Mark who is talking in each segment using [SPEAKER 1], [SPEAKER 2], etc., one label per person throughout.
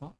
[SPEAKER 1] と。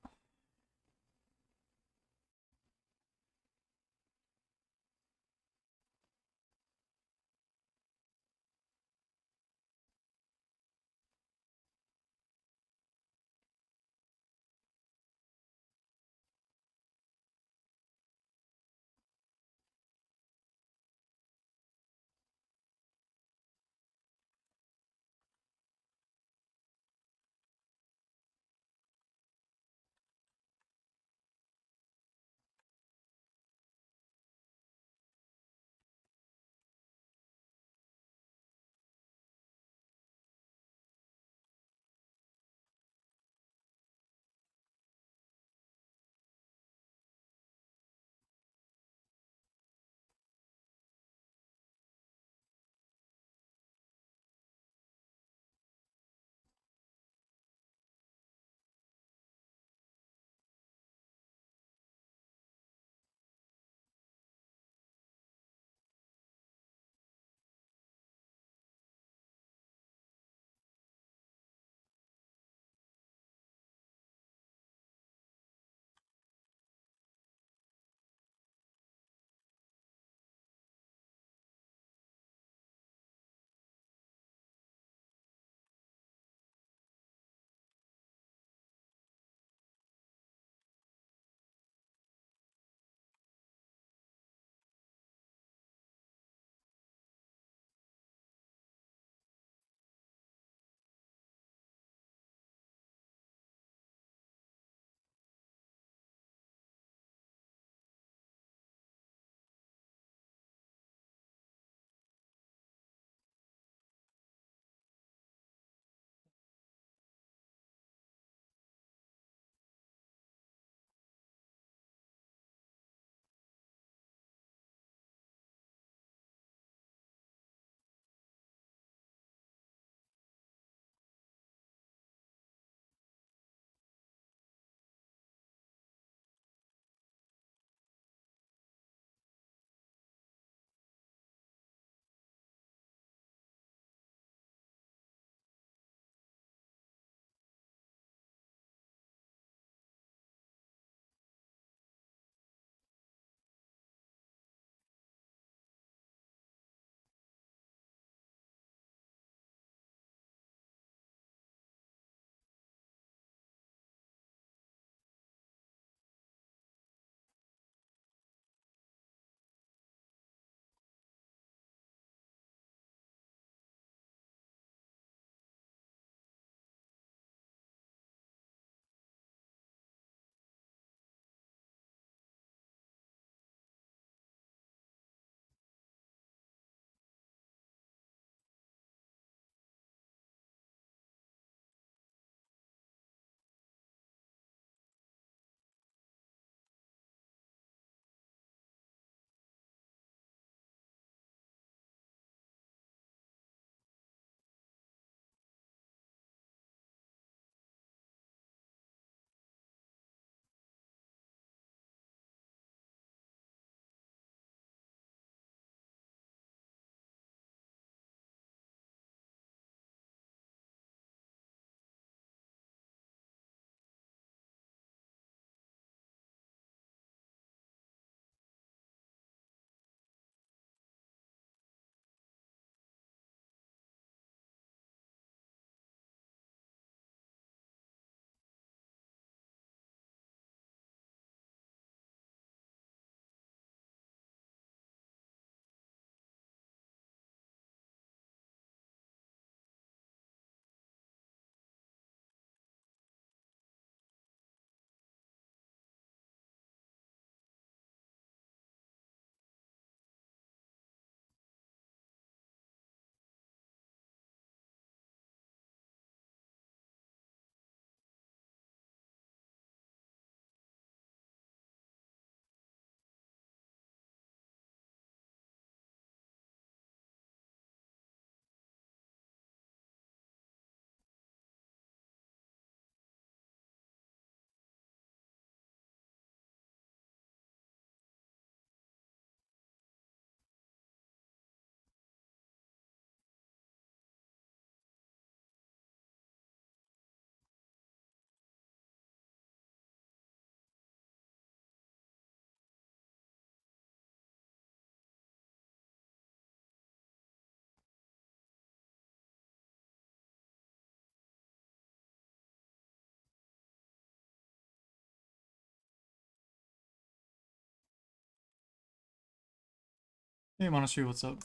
[SPEAKER 1] Hey Monastery, what's up?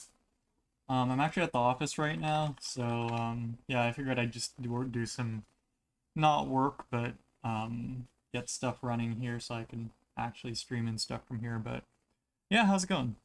[SPEAKER 1] I'm actually at the office right now, so yeah, I figured I'd just do some not work, but get stuff running here so I can actually stream and stuff from here. But yeah, how's it going?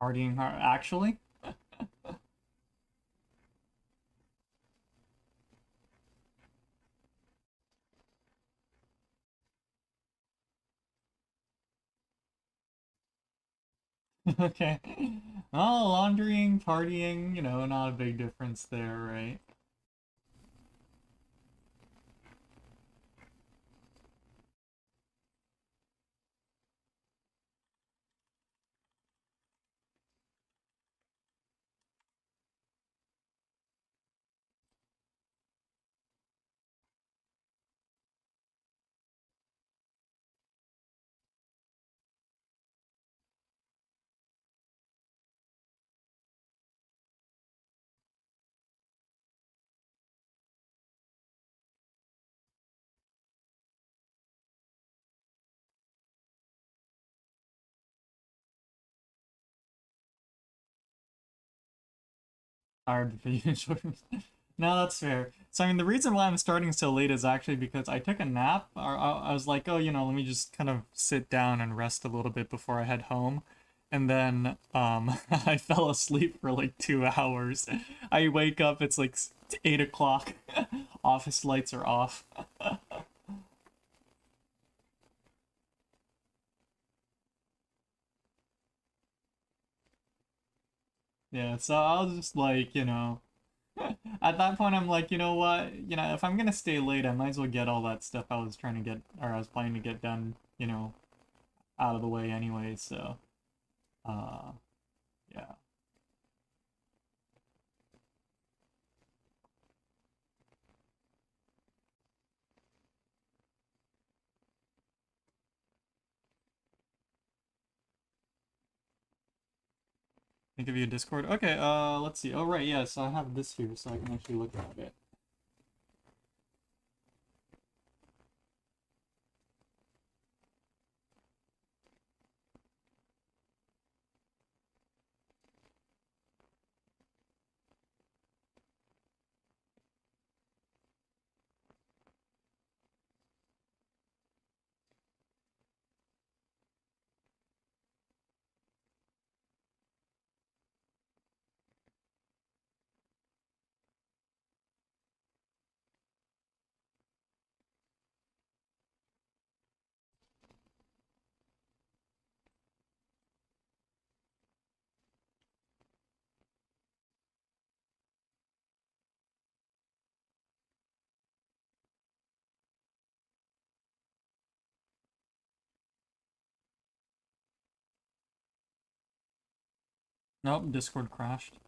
[SPEAKER 1] Partying hard, actually? Okay. Well, laundering, partying, not a big difference there, right? Hard to finish. No, that's fair. So, I mean, the reason why I'm starting so late is actually because I took a nap. Or I was like, oh, let me just kind of sit down and rest a little bit before I head home. And then I fell asleep for like 2 hours. I wake up, it's like 8 o'clock. Office lights are off. Yeah, so I was just like, at that point, I'm like, you know what? If I'm gonna stay late, I might as well get all that stuff I was trying to get, or I was planning to get done, out of the way anyway. So, uh, yeah. Think of you Discord. Okay, let's see. Oh, right, yeah, so I have this here, so I can actually look at it. Nope, Discord crashed.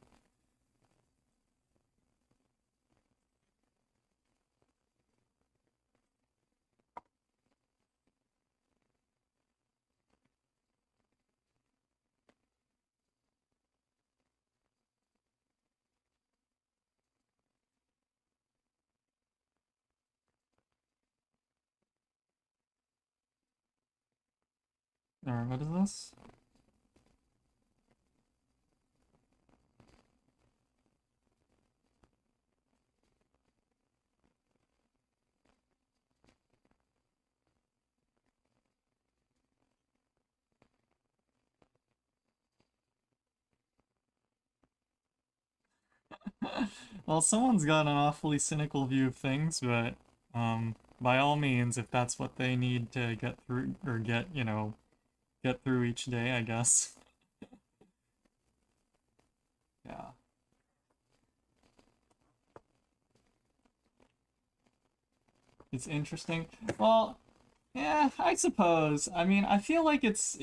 [SPEAKER 1] Alright, what is this? Well, someone's got an awfully cynical view of things, but, by all means, if that's what they need to get through, or get through each day, I guess. Yeah. It's interesting. Well, yeah, I suppose. I mean, I feel like it's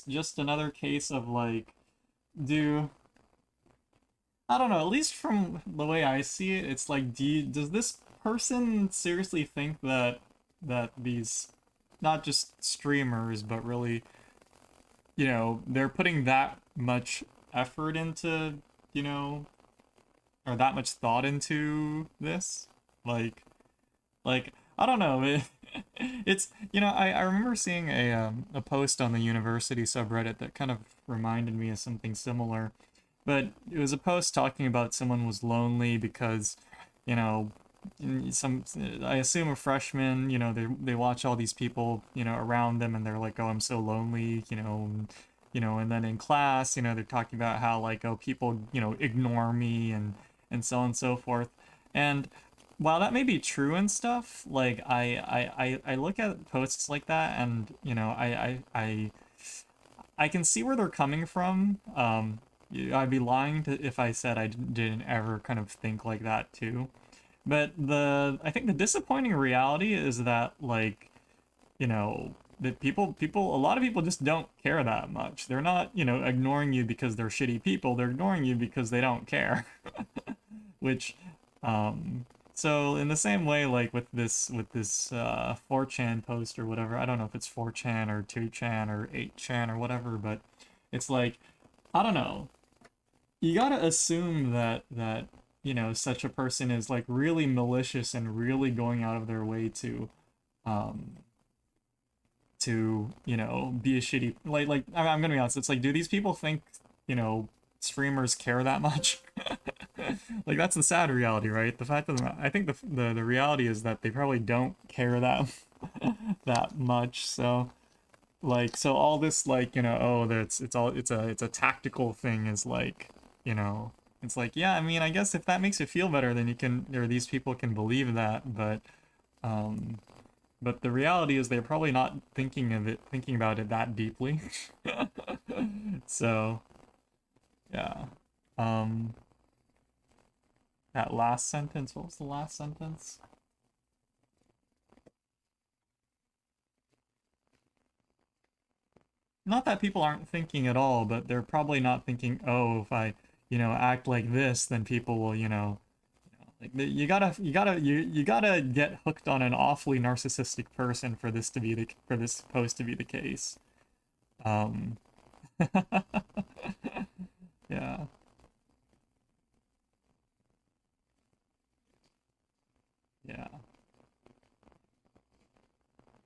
[SPEAKER 1] just another case of like, do I don't know, at least from the way I see it, it's like, does this person seriously think that these, not just streamers, but really, they're putting that much effort into, you know, or that much thought into this? Like, I don't know. It's, I remember seeing a post on the university subreddit that kind of reminded me of something similar. But it was a post talking about someone was lonely because, you know, some I assume a freshman, they watch all these people, around them and they're like, "Oh, I'm so lonely," and then in class, they're talking about how like, "Oh, people, ignore me," and so on and so forth. And while that may be true and stuff, like I look at posts like that and, I can see where they're coming from. I'd be lying if I said I didn't ever kind of think like that too. But I think the disappointing reality is that like, that a lot of people just don't care that much. They're not, ignoring you because they're shitty people. They're ignoring you because they don't care. Which, um, so in the same way, like with this 4chan post or whatever, I don't know if it's 4chan or 2chan or 8chan or whatever, but it's like, I don't know. You gotta assume that such a person is like really malicious and really going out of their way um be a shitty, like I'm gonna be honest, it's like, do these people think, you know streamers care that much? Like, that's the sad reality, right? The fact of I think the reality is that they probably don't care that that much. So like, so all this, like, oh, that's it's a tactical thing, is like, you know it's like, yeah, I mean, I guess if that makes you feel better, then you can, or these people can believe that. Um but the reality is they're probably not thinking about it that deeply. So yeah. um that last sentence, what was the last sentence? Not that people aren't thinking at all, but they're probably not thinking, oh, if I, act like this, then people will, like, you gotta get hooked on an awfully narcissistic person for this post to be the case. Um, yeah, yeah,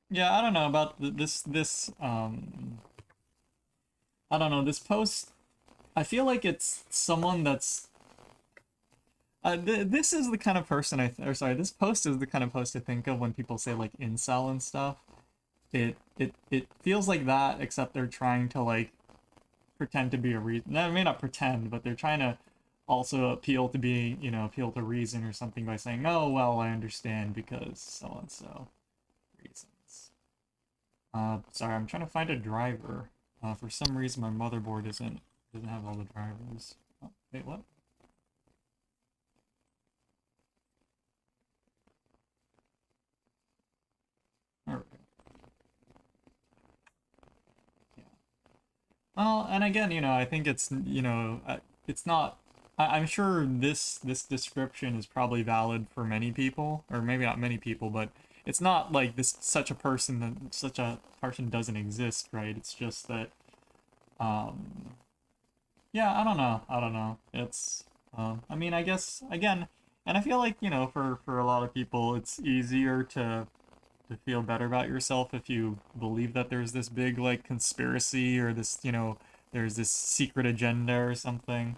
[SPEAKER 1] yeah. I don't know about I don't know, this post. I feel like it's someone that's this is the kind of person or sorry, this post is the kind of post to think of when people say like incel and stuff. It feels like that, except they're trying to like pretend to be a reason. No, I may not pretend, but they're trying to also appeal to reason or something by saying, "Oh, well, I understand because so and so reasons." Sorry, I'm trying to find a driver. For some reason, my motherboard doesn't have all the drivers. Oh, wait, what? There we go. Yeah. Well, and again, I think it's not. I'm sure this description is probably valid for many people, or maybe not many people, but it's not like this such a person doesn't exist, right? It's just that, um, yeah, I don't know. It's, I mean, I guess again, and I feel like, for a lot of people, it's easier to feel better about yourself if you believe that there's this big like conspiracy, or this, there's this secret agenda or something.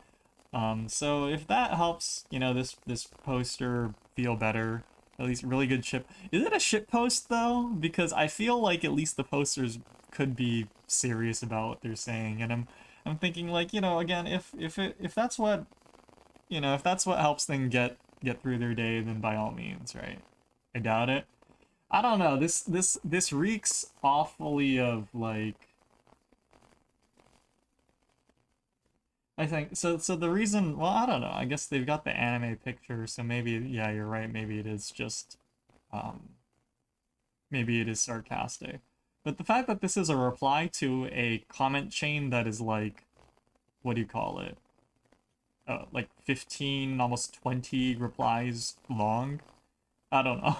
[SPEAKER 1] So if that helps, this poster feel better, at least really good ship. Is it a ship post though? Because I feel like at least the posters could be serious about what they're saying, and I'm thinking, like, again, if that's what, if that's what helps them get through their day, then by all means, right? I doubt it. I don't know. This reeks awfully of like, I think so. So the reason, well, I don't know. I guess they've got the anime picture, so maybe, yeah, you're right. Maybe it is just, um, maybe it is sarcastic. But the fact that this is a reply to a comment chain that is like, what do you call it? like 15, almost 20 replies long. I don't know.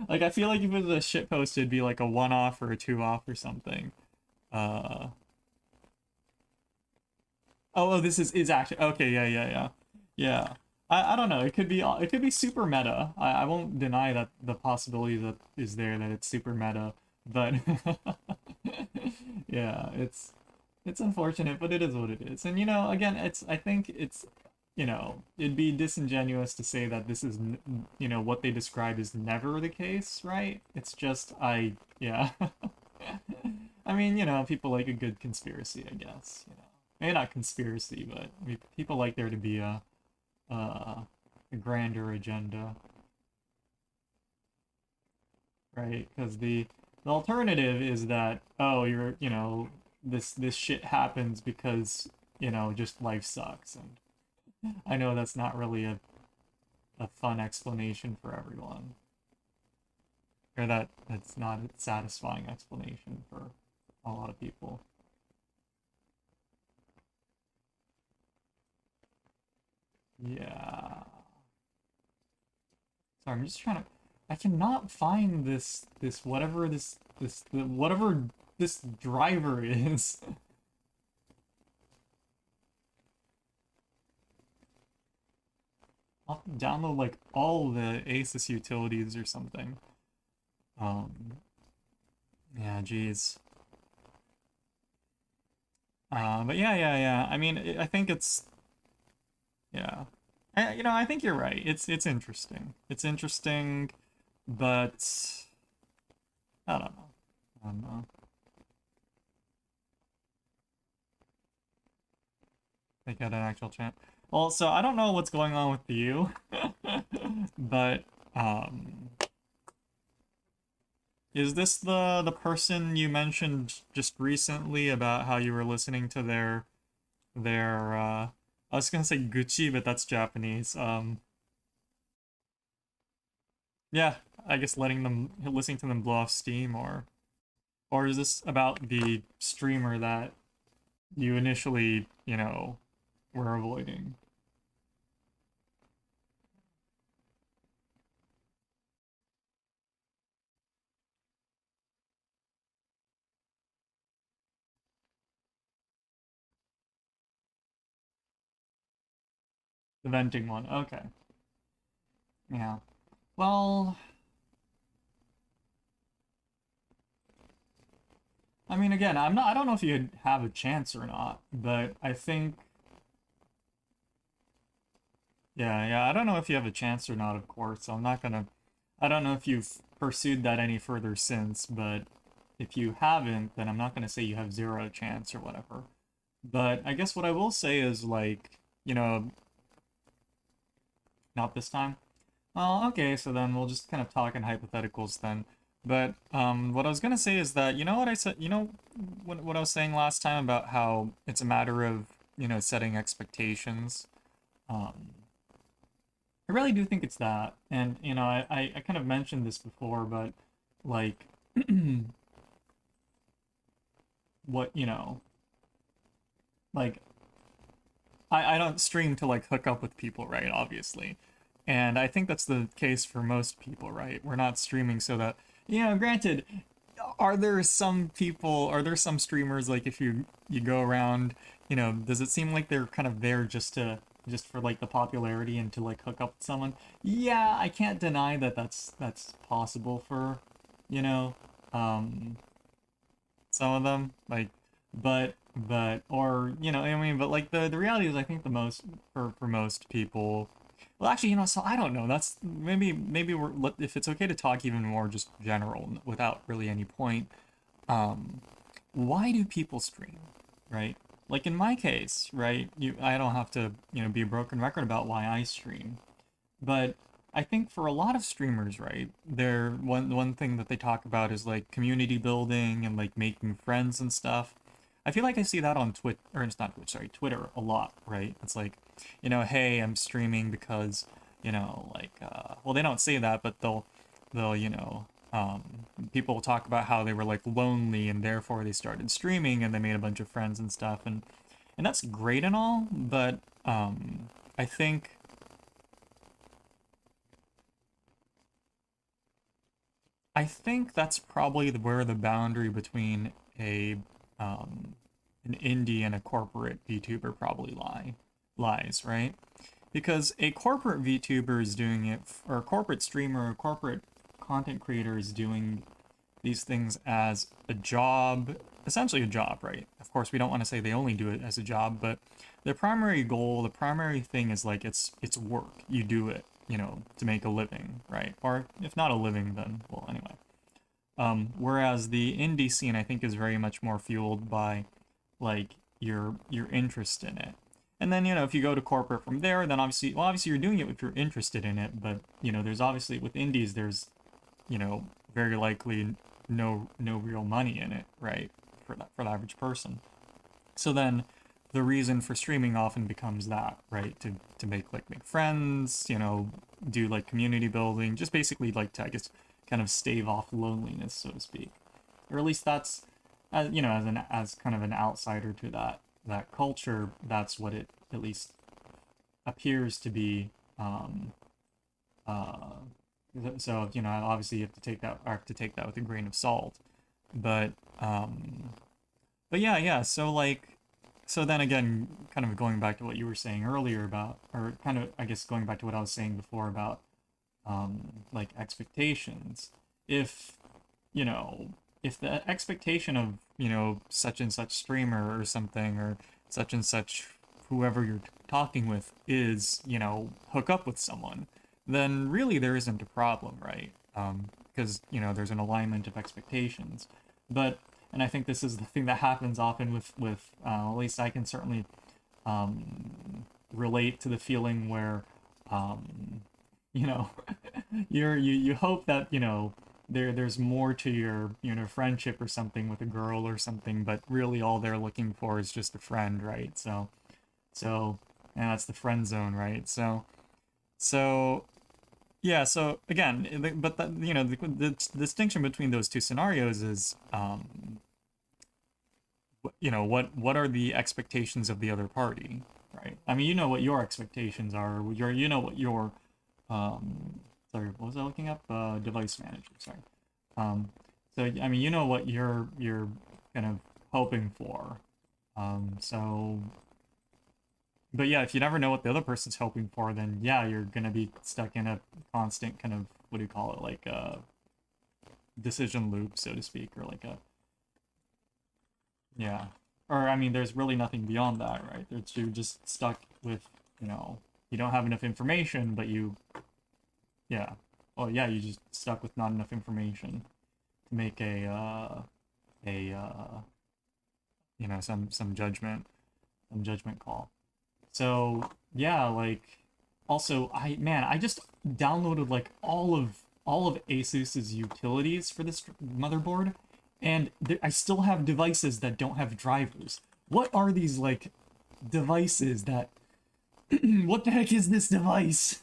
[SPEAKER 1] Like, I feel like if it was a shit post, it'd be like a one off or a two off or something. Uh, oh, this is actually okay. Yeah, yeah, yeah, yeah. I don't know. It could be super meta. I won't deny that the possibility that is there that it's super meta, but yeah, it's unfortunate, but it is what it is. And again, I think it's it'd be disingenuous to say that this is what they describe is never the case, right? It's just yeah. I mean, people like a good conspiracy, I guess. Maybe not conspiracy, but I mean, people like there to be a grander agenda, right? Because the alternative is that, oh, this shit happens because just life sucks, and I know that's not really a fun explanation for everyone, or that's not a satisfying explanation for a lot of people. Yeah. Sorry, I'm just trying to. I cannot find this whatever whatever this driver is. I'll have to download like all the Asus utilities or something. Um, yeah, geez. But yeah, yeah, yeah. I mean, I think it's yeah. I think you're right. It's interesting. It's interesting, but I don't know. I don't know. They got an actual chance. Well, so I don't know what's going on with you, but is this the person you mentioned just recently about how you were listening to their I was gonna say Gucci, but that's Japanese. Yeah, I guess listening to them blow off steam, or is this about the streamer that you initially, were avoiding? The venting one. Okay. Yeah. Well, I mean, again, I don't know if you'd have a chance or not, but I think, yeah, yeah, I don't know if you have a chance or not, of course. So I don't know if you've pursued that any further since, but if you haven't, then I'm not gonna say you have zero chance or whatever. But I guess what I will say is like, not this time. Well, okay, so then we'll just kind of talk in hypotheticals then. But what I was gonna say is that what I said, what I was saying last time about how it's a matter of setting expectations. Um, I really do think it's that, and I kind of mentioned this before, but like what like I don't stream to like hook up with people, right? Obviously. And I think that's the case for most people, right? We're not streaming so that, granted, are there some streamers like if you go around, does it seem like they're kind of there just for like the popularity and to like hook up with someone? Yeah, I can't deny that that's possible for, you know, um some of them like or I mean but like the reality is I think the most for most people, well actually so I don't know, that's maybe if it's okay to talk even more just general without really any point. um why do people stream, right? Like in my case, right, I don't have to be a broken record about why I stream, but I think for a lot of streamers, right, they're one thing that they talk about is like community building and like making friends and stuff. I feel like I see that on Twitch, or it's not Twitch, sorry, Twitter a lot, right? It's like, hey, I'm streaming because, like, well, they don't say that, but they'll, people will talk about how they were like lonely and therefore they started streaming and they made a bunch of friends and stuff. And that's great and all, but I think that's probably where the boundary between a um, an indie and a corporate VTuber probably lies, right? Because a corporate VTuber is doing it, or a corporate streamer, or a corporate content creator is doing these things as a job, essentially a job, right? Of course, we don't want to say they only do it as a job, but their primary goal, the primary thing is like it's work. You do it, to make a living, right? Or if not a living, then well, anyway. Whereas the indie scene, I think, is very much more fueled by like your interest in it. And then, if you go to corporate from there, then obviously you're doing it if you're interested in it, but there's obviously with indies there's, very likely no real money in it, right? For the average person. So then the reason for streaming often becomes that, right? To make friends, do like community building, just basically like to, I guess, kind of stave off loneliness, so to speak. Or at least that's as kind of an outsider to that culture, that's what it at least appears to be. Uh, so obviously you have to take that with a grain of salt, but um, but yeah. So like, so then again, kind of going back to what you were saying earlier about, or kind of I guess going back to what I was saying before about like expectations. If you know if the expectation of such and such streamer or something, or such and such whoever you're talking with is hook up with someone, then really there isn't a problem, right? Because there's an alignment of expectations. But and I think this is the thing that happens often with at least I can certainly relate to the feeling where um, you know you hope that there's more to your friendship or something with a girl or something, but really all they're looking for is just a friend, right? So and that's the friend zone, right? So yeah, so again, but the distinction between those two scenarios is what are the expectations of the other party, right? I mean, what your expectations are, what your sorry, what was I looking up? Device manager, sorry. So I mean, what you're kind of hoping for. So but yeah, if you never know what the other person's hoping for, then yeah, you're gonna be stuck in a constant kind of, what do you call it, like a decision loop, so to speak, or like a, yeah. Or I mean, there's really nothing beyond that, right? You're just stuck with, you don't have enough information, but yeah. Oh yeah, you just stuck with not enough information to make a some judgment call. So yeah, like also I just downloaded like all of Asus's utilities for this motherboard, and I still have devices that don't have drivers. What are these like devices that what the heck is this device?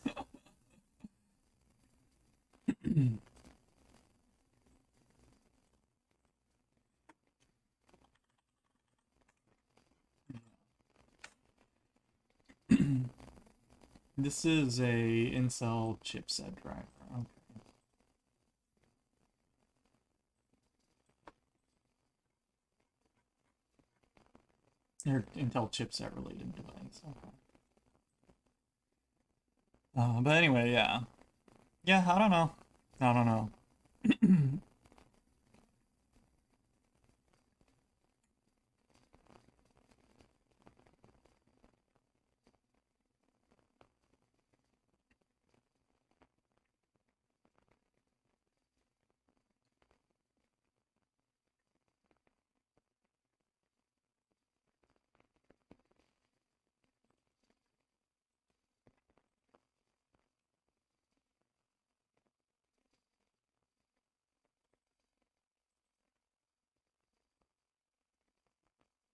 [SPEAKER 1] This is a Intel chipset driver. Okay. Or Intel chipset related device. Okay. But anyway, yeah. Yeah, I don't know. I don't know.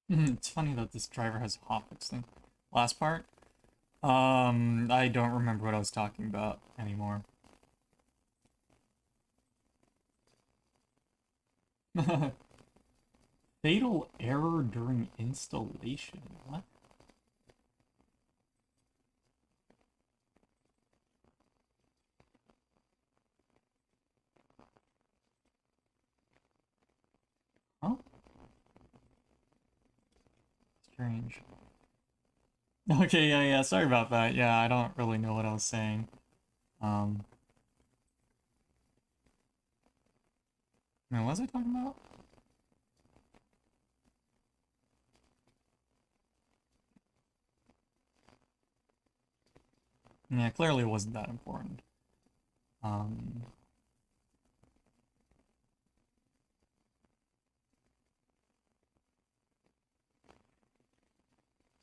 [SPEAKER 1] It's funny that this driver has a hotfix thing. Last part? I don't remember what I was talking about anymore. Fatal error during installation. What? Huh? Strange. Okay, yeah, sorry about that. Yeah, I don't really know what I was saying. Um, what was I talking about? Yeah, clearly it wasn't that important. Um,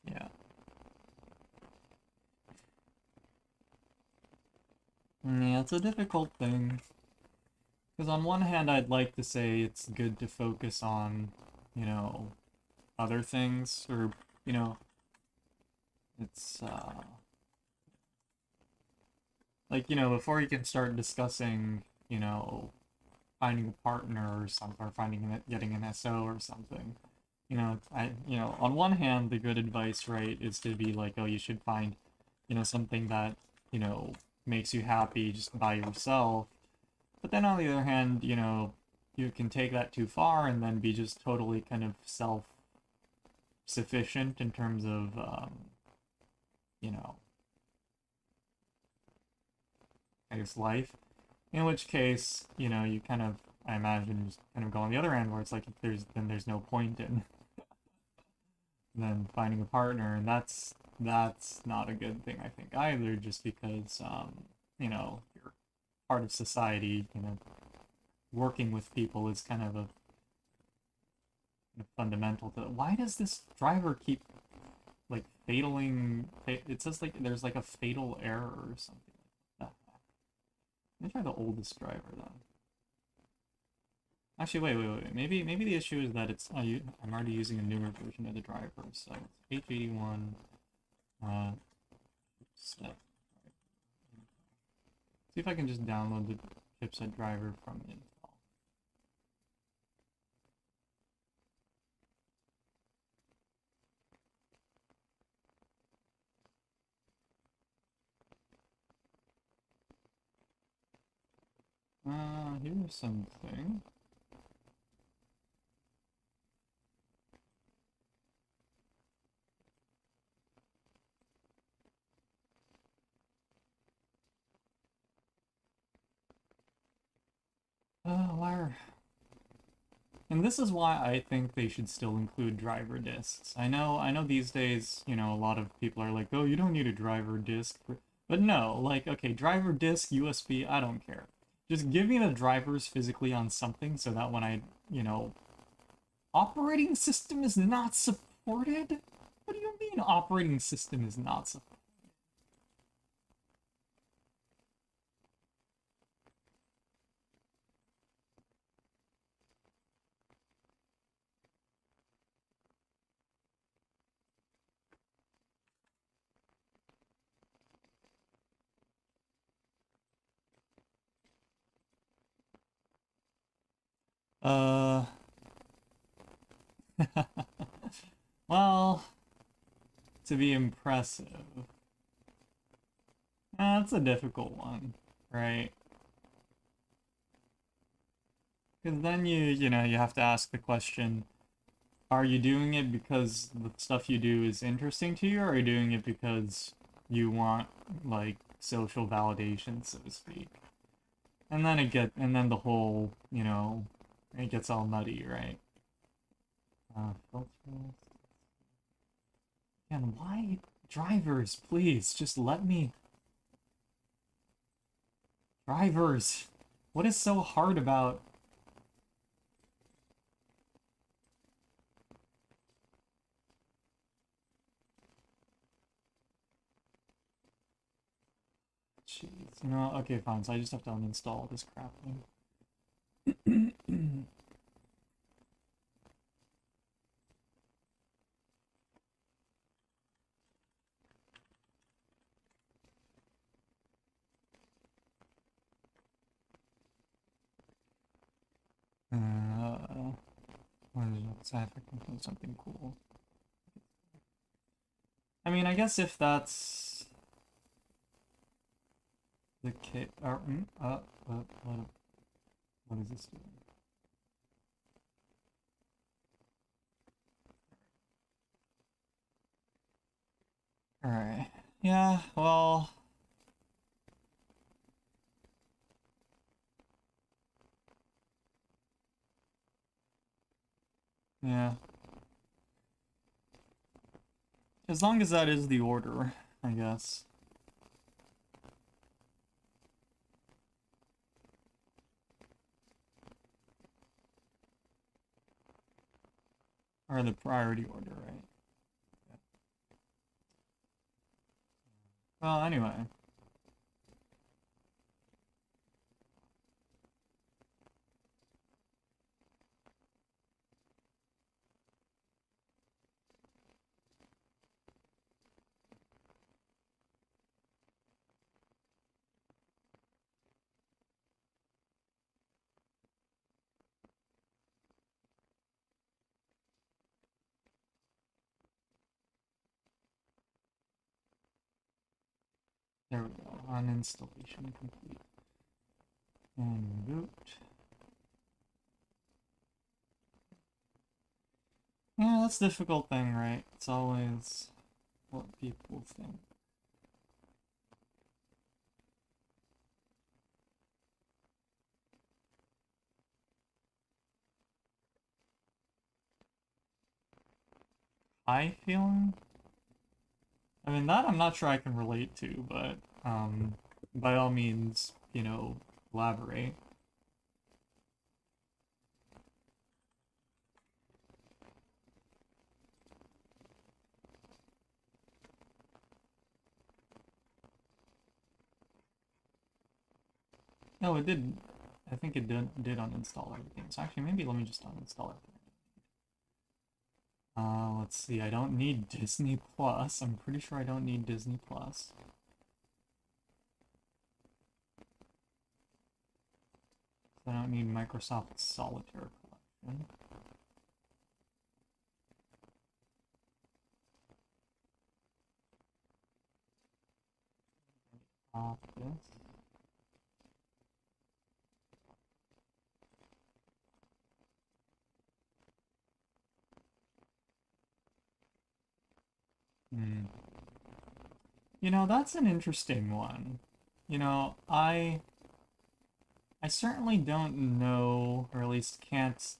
[SPEAKER 1] yeah. Yeah, it's a difficult thing. Because on one hand, I'd like to say it's good to focus on, you know, other things, or, you know, it's, like, before you can start discussing, finding a partner or something, or getting an SO or something. On one hand, the good advice, right, is to be like, oh, you should find, something that, you know, makes you happy just by yourself. But then on the other hand, you can take that too far and then be just totally kind of self-sufficient in terms of, you know, I guess life. In which case, you kind of, I imagine, just kind of go on the other end where it's like, if there's no point in then finding a partner, and that's not a good thing, I think, either, just because, you're part of society, working with people is kind of a fundamental to. Why does this driver keep like fataling? It says like there's like a fatal error or something like that. Let me try the oldest driver then. Actually, wait. Maybe the issue is that I'm already using a newer version of the driver. So it's H81 step. See if I can just download the chipset driver from Intel. Here's something. Where? And this is why I think they should still include driver discs. I know these days, a lot of people are like, oh, you don't need a driver disc. But no, like, okay, driver disc, USB, I don't care. Just give me the drivers physically on something so that when operating system is not supported? What do you mean operating system is not supported? Uh, well, to be impressive. That's a difficult one, right? Because then you have to ask the question, are you doing it because the stuff you do is interesting to you, or are you doing it because you want, like, social validation, so to speak? And then the whole, it gets all nutty, right? Filters. And why drivers, please, just let me. Drivers! What is so hard about. Jeez, okay, fine, so I just have to uninstall this crap thing. What is it? So if I can find something cool. I mean, I guess if that's the case, what is this doing? All right. Yeah. Well. Yeah. As long as that is the order, I guess. Or the priority order, right? Yeah. Well, anyway. There we go. Uninstallation complete. And boot. Yeah, that's the difficult thing, right? It's always what people think. High feeling? I mean, that I'm not sure I can relate to, but by all means, you know, elaborate. No, it did. I think it did uninstall everything. So actually, maybe let me just uninstall it. Let's see. I don't need Disney Plus. I'm pretty sure I don't need Disney Plus. I don't need Microsoft Solitaire Collection. Office. Hmm. You know, that's an interesting one. You know, I certainly don't know, or at least can't,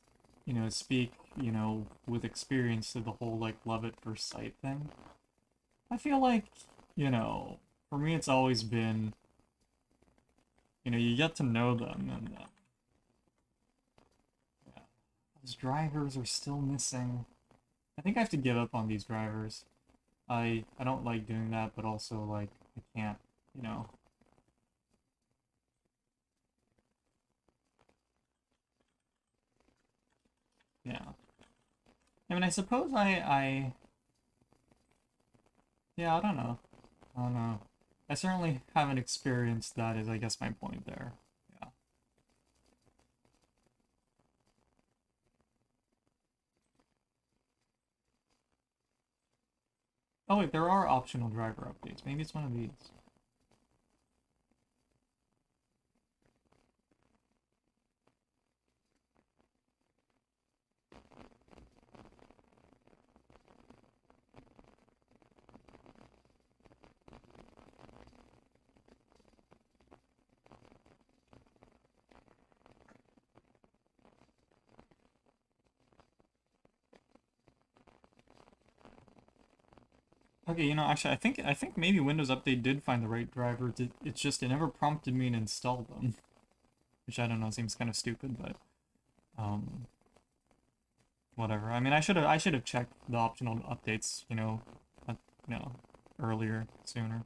[SPEAKER 1] you know, speak, you know, with experience to the whole like love at first sight thing. I feel like, you know, for me it's always been, you know, you get to know them and yeah, those drivers are still missing. I think I have to give up on these drivers. I don't like doing that, but also like I can't, you know. Yeah. I mean, I suppose yeah, I don't know. I don't know. I certainly haven't experienced that is I guess my point there. Yeah. Oh wait, there are optional driver updates. Maybe it's one of these. Okay, you know, actually, I think maybe Windows Update did find the right driver. It's just it never prompted me to install them, which I don't know seems kind of stupid, but um, whatever. I mean, I should have checked the optional updates, you know, earlier, sooner.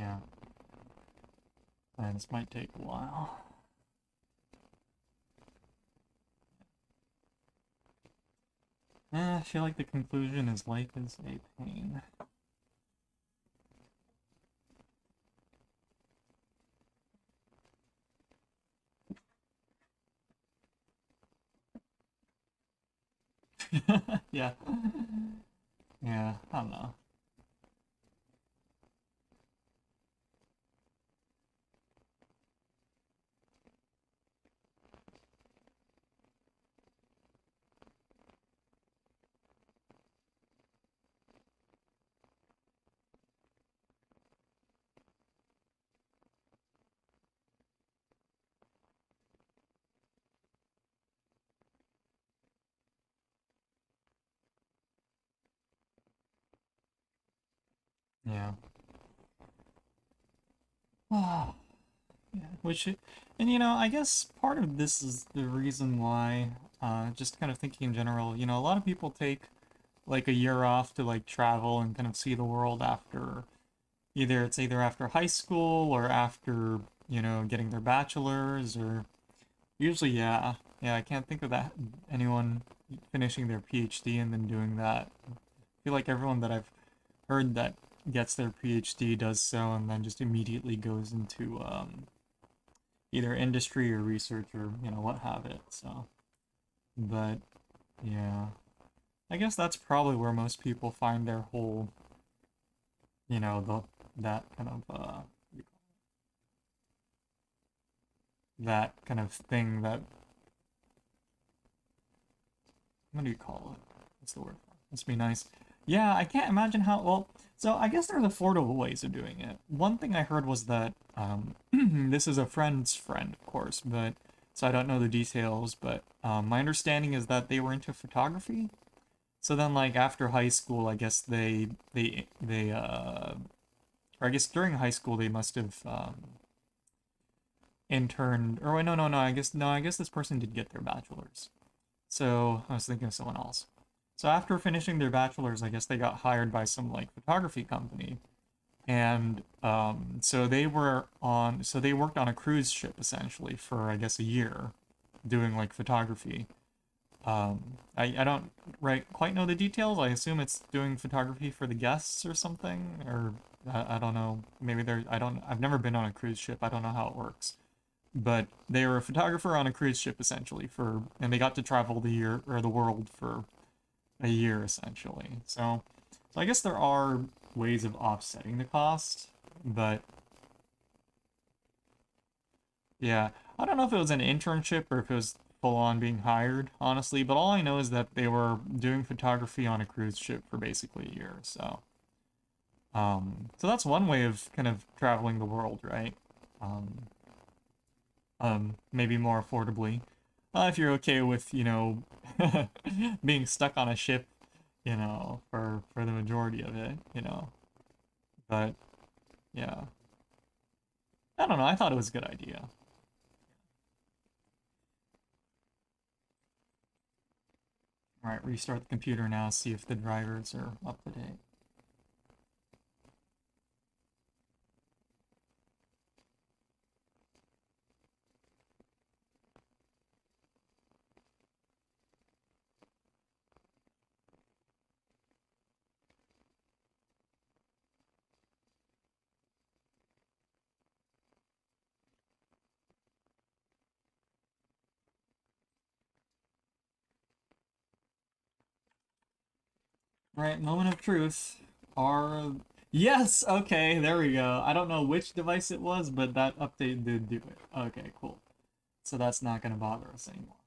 [SPEAKER 1] Yeah. And this might take a while. I feel like the conclusion is life is a pain. Yeah. Yeah, I don't know. Yeah. Yeah, and I guess part of this is the reason why, just kind of thinking in general, a lot of people take like a year off to like travel and kind of see the world after either after high school or after, getting their bachelor's or usually, yeah. Yeah, I can't think of anyone finishing their PhD and then doing that. I feel like everyone that I've heard that gets their PhD does so and then just immediately goes into either industry or research or what have it. So, but yeah, I guess that's probably where most people find their whole, the that kind of that kind of thing that what do you call it? What's the word? Must be nice. Yeah, I can't imagine how well. So I guess there's affordable ways of doing it. One thing I heard was that this is a friend's friend, of course, but so I don't know the details. But my understanding is that they were into photography. So then, like after high school, I guess or I guess during high school they must have interned. Or wait, no, no, no. I guess this person did get their bachelor's. So I was thinking of someone else. So after finishing their bachelor's, I guess they got hired by some like photography company, and so they worked on a cruise ship essentially for I guess a year, doing like photography. I don't quite know the details. I assume it's doing photography for the guests or something, or I don't know. Maybe they're I don't I've never been on a cruise ship. I don't know how it works. But they were a photographer on a cruise ship essentially and they got to travel the year or the world for a year essentially. So I guess there are ways of offsetting the cost, but yeah, I don't know if it was an internship or if it was full on being hired, honestly, but all I know is that they were doing photography on a cruise ship for basically a year. So that's one way of kind of traveling the world, right? Um, maybe more affordably. If you're okay with, being stuck on a ship, for the majority of it. But yeah, I don't know. I thought it was a good idea. All right, restart the computer now, see if the drivers are up to date. All right, moment of truth. Are Yes, okay, there we go. I don't know which device it was, but that update did do it. Okay, cool. So that's not gonna bother us anymore.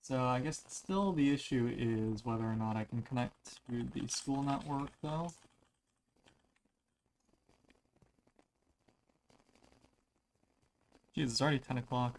[SPEAKER 1] So I guess still the issue is whether or not I can connect to the school network though. Jeez, it's already 10 o'clock.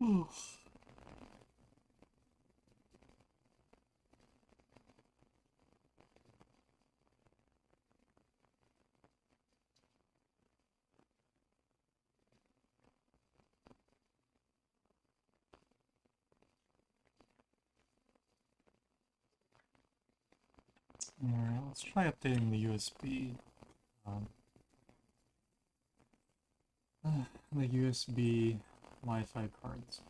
[SPEAKER 1] Alright, let's try updating the USB. Um, the USB Wi-Fi cards.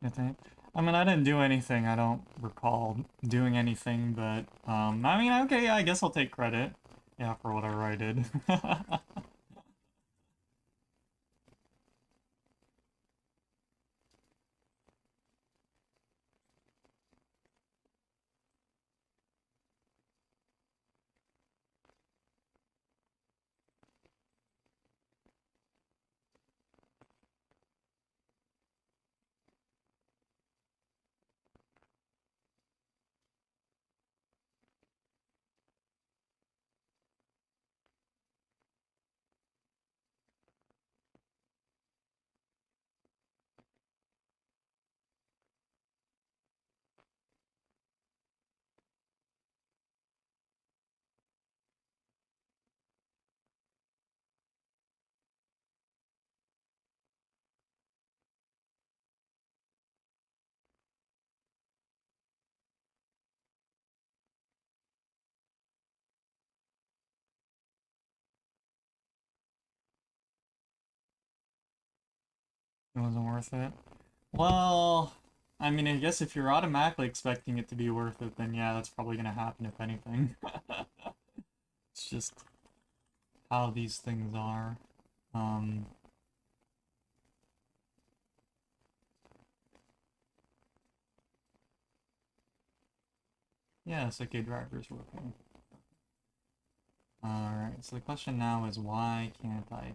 [SPEAKER 1] I think. I mean, I didn't do anything. I don't recall doing anything, but I mean, okay, yeah, I guess I'll take credit. Yeah, for whatever I did. It wasn't worth it. Well, I mean, I guess if you're automatically expecting it to be worth it, then yeah, that's probably gonna happen if anything. It's just how these things are. Um, yeah, SK driver's working. Alright, so the question now is why can't I?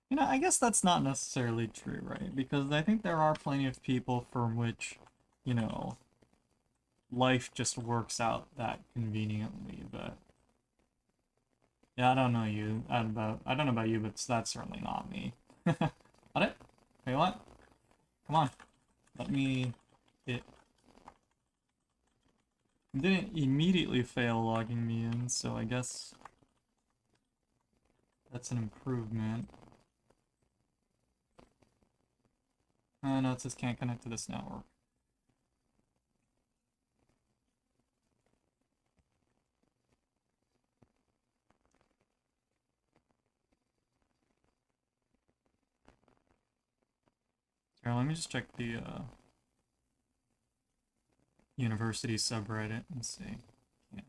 [SPEAKER 1] You know, I guess that's not necessarily true, right? Because I think there are plenty of people for which, you know, life just works out that conveniently, but yeah, I don't know about you, but that's certainly not me. Got it? Wait, what? Come on. Let me it didn't immediately fail logging me in, so I guess that's an improvement. No, it says can't connect to this network. Here, let me just check the university subreddit and see. Yeah,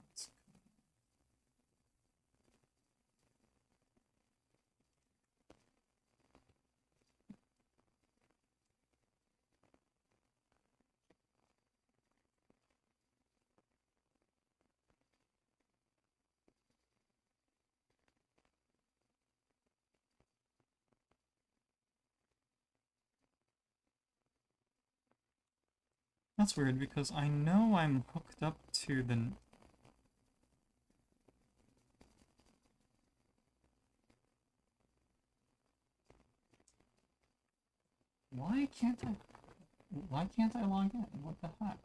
[SPEAKER 1] that's weird because I know I'm hooked up to the. Why can't I? Why can't I log in? What the heck?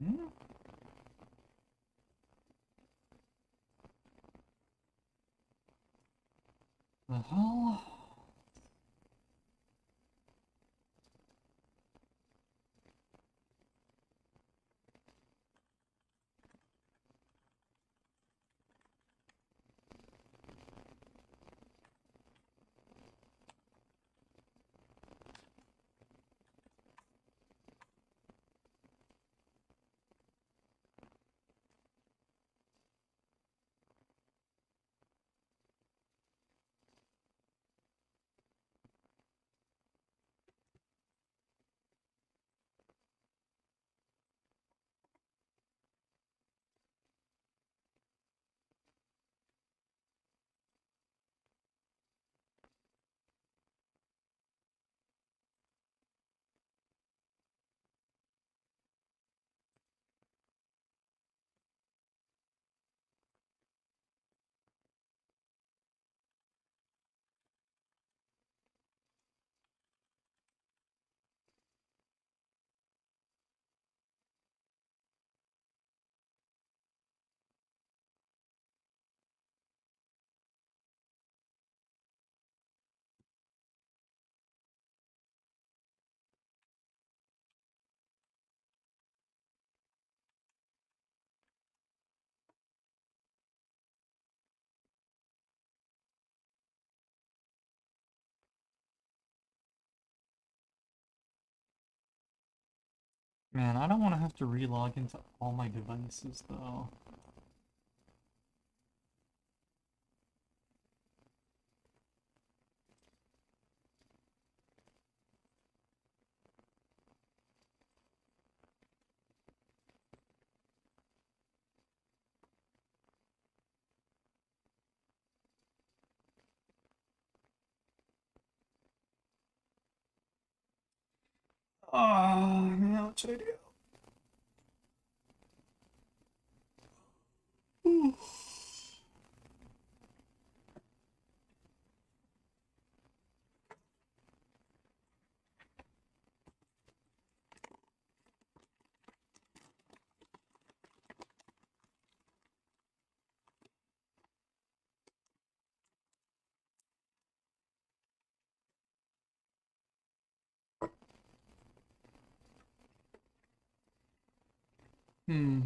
[SPEAKER 1] Hmm? The hell? Man, I don't want to have to re-log into all my devices though. Oh man, what should I do? Hmm.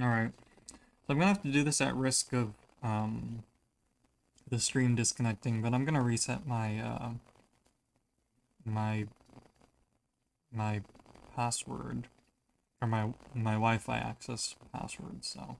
[SPEAKER 1] Alright. So I'm gonna have to do this at risk of the stream disconnecting, but I'm gonna reset my my password or my Wi-Fi access password, so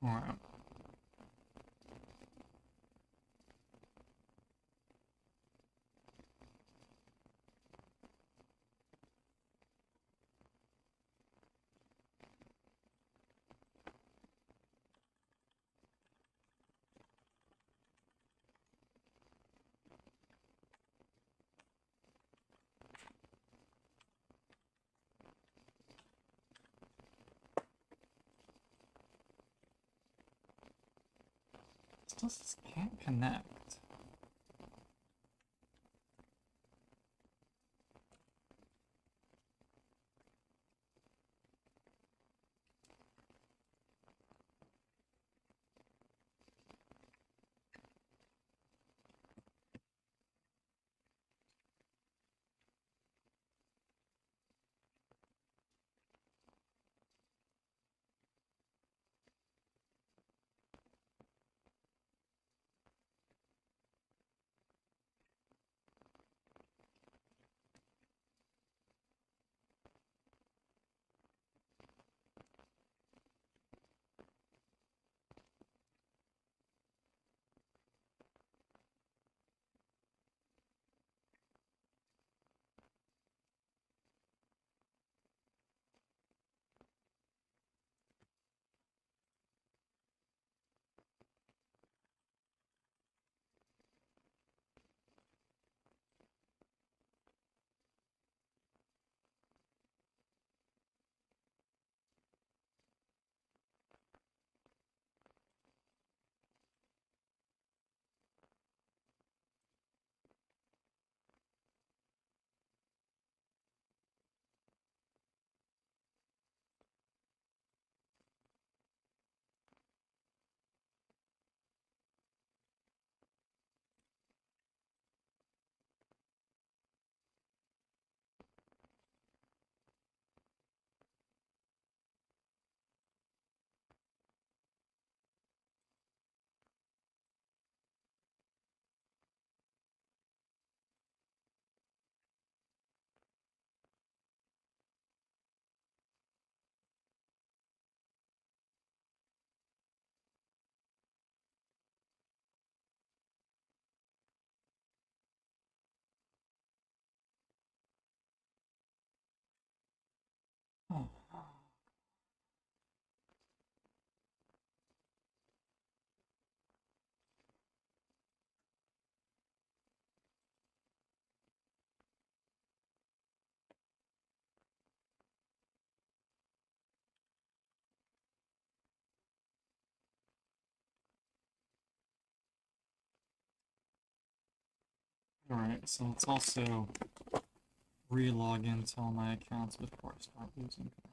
[SPEAKER 1] alright. Still says can't connect. Alright, so let's also re-log into all my accounts before I start losing connection.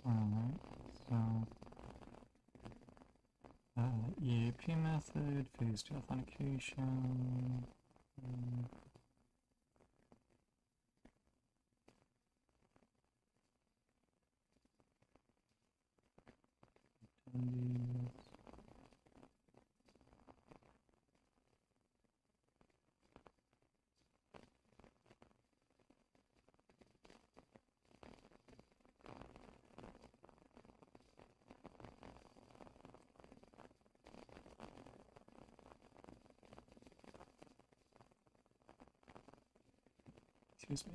[SPEAKER 1] Alright, so EAP method, phase 2 authentication. Excuse me.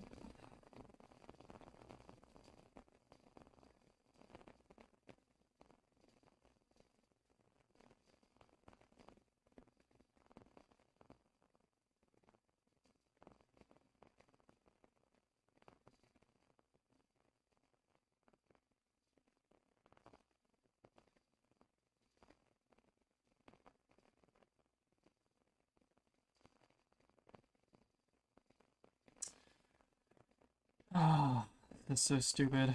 [SPEAKER 1] Ah, that's so stupid.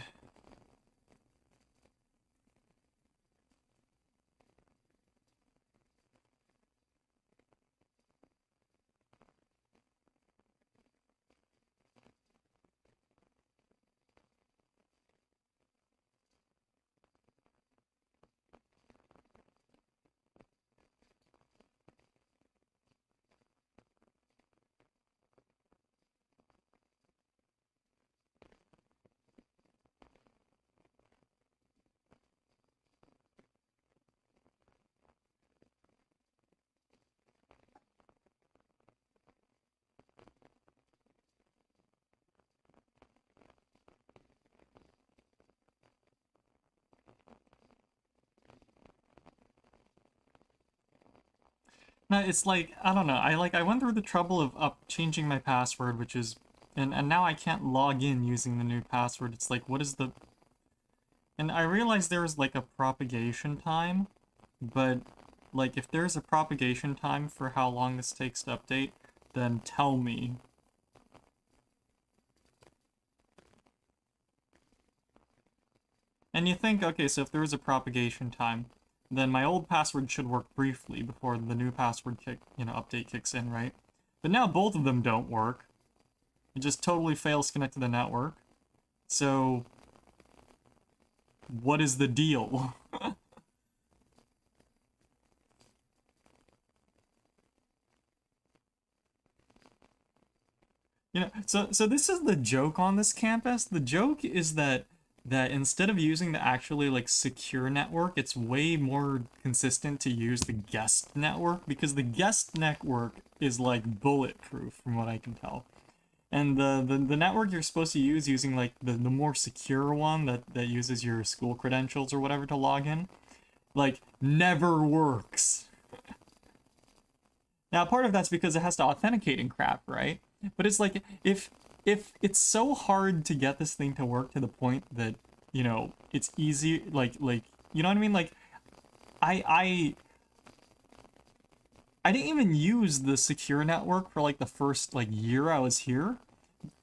[SPEAKER 1] No, it's like, I don't know. I went through the trouble of changing my password, which is and now I can't log in using the new password. It's like, what is the... And I realized there was like a propagation time, but like if there's a propagation time for how long this takes to update, then tell me. And you think, okay, so if there is a propagation time, then my old password should work briefly before the new password update kicks in, right? But now both of them don't work. It just totally fails to connect to the network. So, what is the deal? So this is the joke on this campus. The joke is that instead of using the actually like secure network, it's way more consistent to use the guest network, because the guest network is like bulletproof from what I can tell. And the network you're supposed to use using like the more secure one that uses your school credentials or whatever to log in, like never works. Now, part of that's because it has to authenticate and crap, right? But it's like if it's so hard to get this thing to work to the point that, you know, it's easy, like you know what I mean? Like I I didn't even use the secure network for like the first like year I was here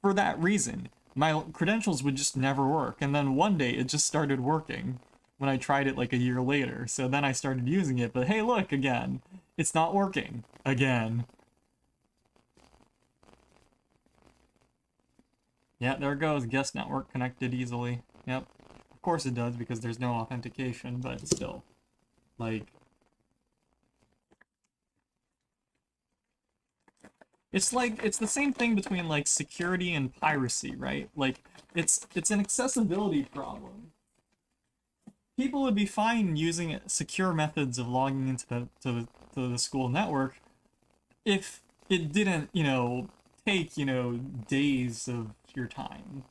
[SPEAKER 1] for that reason. My credentials would just never work, and then one day it just started working when I tried it like a year later. So then I started using it, but hey, look again, it's not working again. Yeah, there it goes. Guest network connected easily. Yep. Of course it does because there's no authentication, but still. Like, it's the same thing between like security and piracy, right? Like it's an accessibility problem. People would be fine using secure methods of logging into the school network if it didn't, you know, take, you know, days of your time.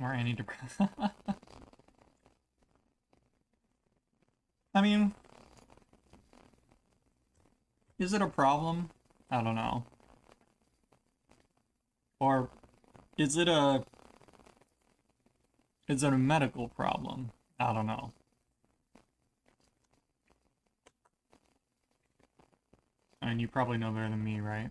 [SPEAKER 1] Or antidepressant. I mean, is it a problem? I don't know. Or is it a medical problem? I don't know. I mean, you probably know better than me, right?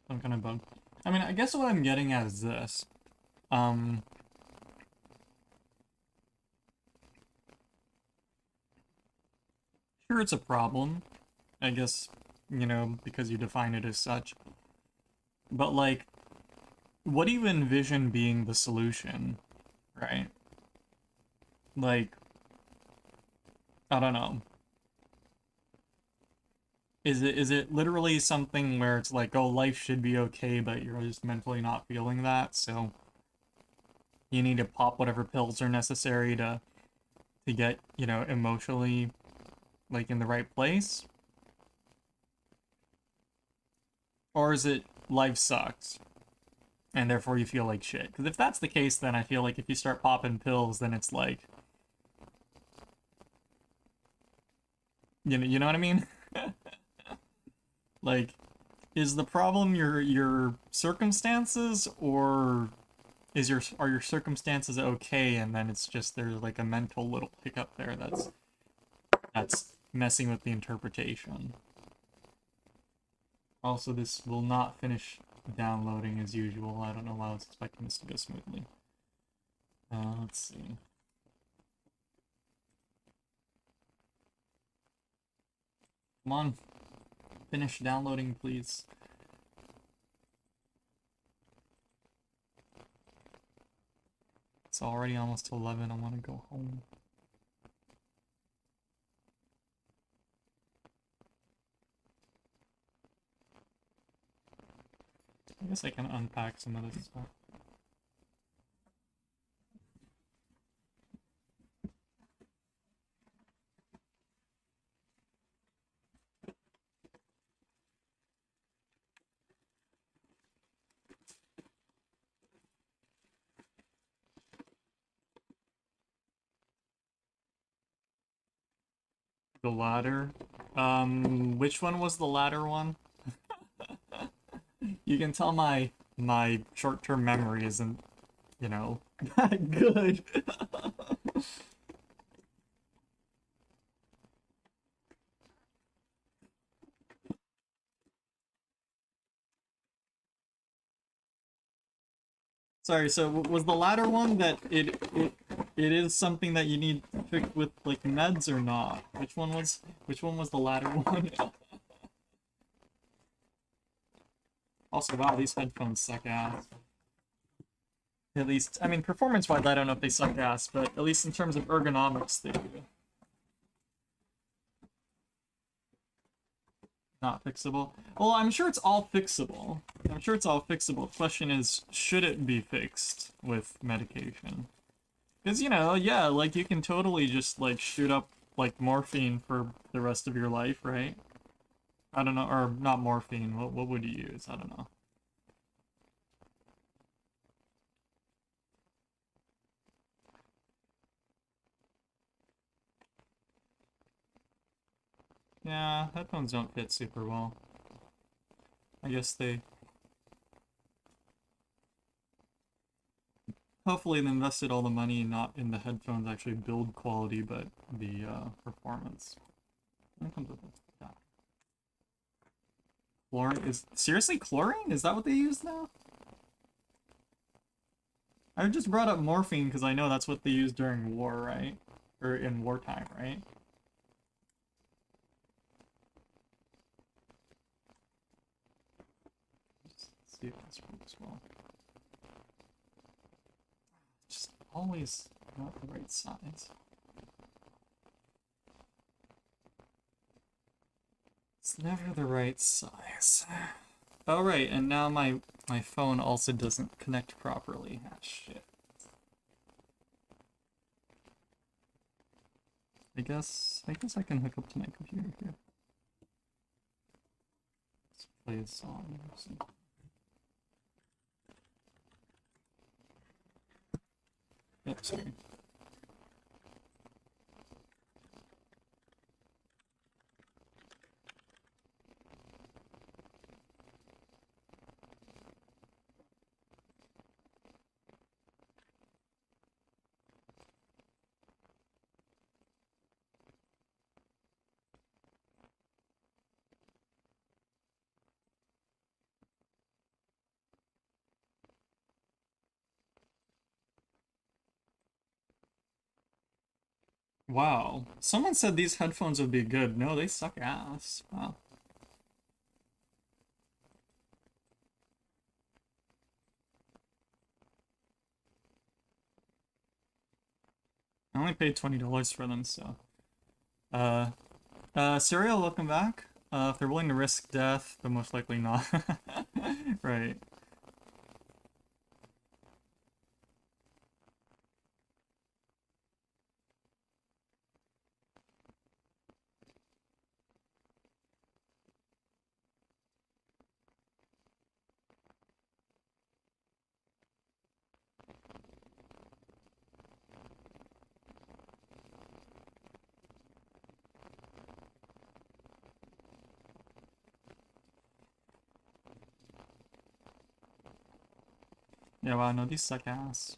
[SPEAKER 1] Some kind of bug. I mean, I guess what I'm getting at is this. Um, sure, it's a problem. I guess, you know, because you define it as such. But, like, what do you envision being the solution, right? Like, I don't know. Is it literally something where it's like, oh, life should be okay, but you're just mentally not feeling that, so you need to pop whatever pills are necessary to get, you know, emotionally like in the right place? Or is it life sucks and therefore you feel like shit? Because if that's the case, then I feel like if you start popping pills, then it's like, you know what I mean? Like, is the problem your circumstances, or are your circumstances okay, and then it's just there's like a mental little hiccup there that's messing with the interpretation. Also, this will not finish downloading as usual. I don't know why I was expecting this to go smoothly. Let's see. Come on. Finish downloading, please. It's already almost 11. I want to go home. I guess I can unpack some of this stuff. The ladder. Which one was the ladder one? You can tell my short-term memory isn't, you know, that good. Sorry, so was the latter one that it is something that you need to fix with like meds or not? Which one was the latter one? Also, wow, these headphones suck ass. At least, I mean, performance-wise, I don't know if they suck ass, but at least in terms of ergonomics, they do. Not fixable. Well, I'm sure it's all fixable. I'm sure it's all fixable. The question is, should it be fixed with medication? Because, you know, yeah, like, you can totally just, like, shoot up, like, morphine for the rest of your life, right? I don't know, or not morphine, what would you use? I don't know. Yeah, headphones don't fit super well. I guess they... Hopefully they invested all the money not in the headphones actually build quality, but the performance. Yeah. Chlorine is seriously chlorine? Is that what they use now? I just brought up morphine because I know that's what they use during war, right? Or in wartime, right? Let's see if this works well. Just always not the right size. It's never the right size. Oh right, and now my phone also doesn't connect properly. Ah shit. I guess I can hook up to my computer here. Let's play a song. Yep, sorry. Wow. Someone said these headphones would be good. No, they suck ass. Wow. I only paid $20 for them, so. Uh, Serial, welcome back. If they're willing to risk death, but most likely not. Right. Yeah, wow, no, these suck ass.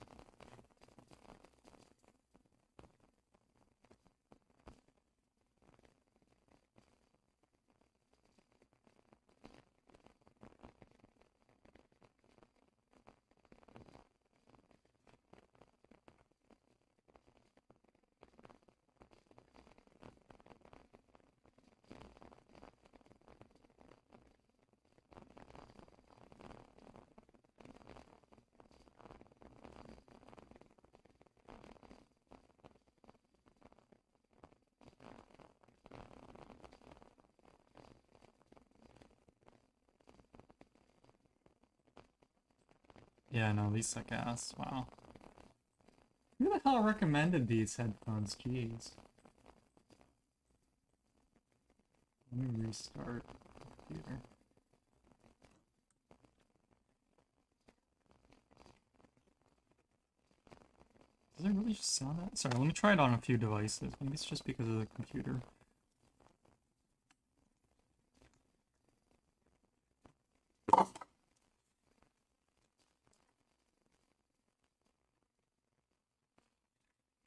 [SPEAKER 1] Yeah, no, these suck ass. Wow. Who the hell recommended these headphones? Jeez. Let me restart the computer. Does it really just sound that? Sorry, let me try it on a few devices. Maybe it's just because of the computer.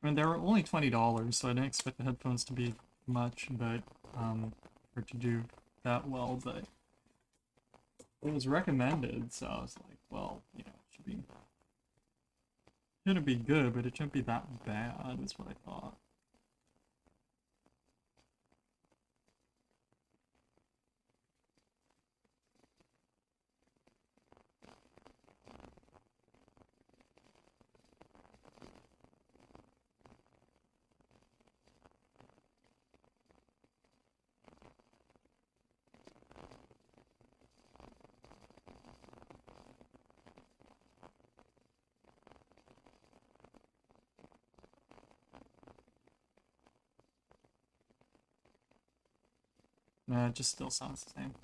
[SPEAKER 1] I mean, they were only $20, so I didn't expect the headphones to be much, but, or to do that well, but it was recommended, so I was like, well, you know, shouldn't be good, but it shouldn't be that bad, is what I thought. No, it just still sounds the same.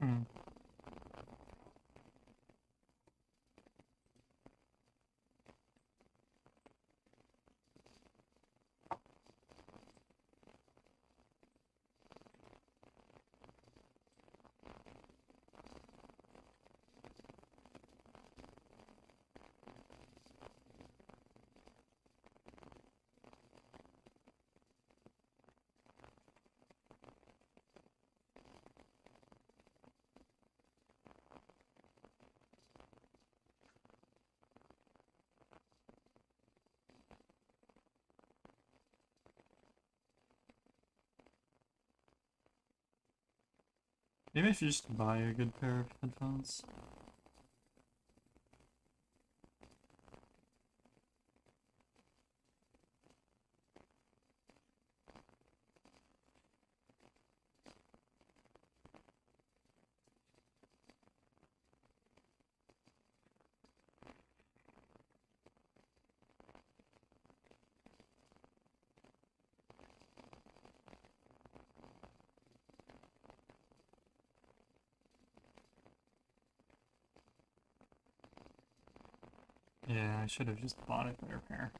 [SPEAKER 1] Hmm. Maybe I should just buy a good pair of headphones. Yeah, I should have just bought a better pair.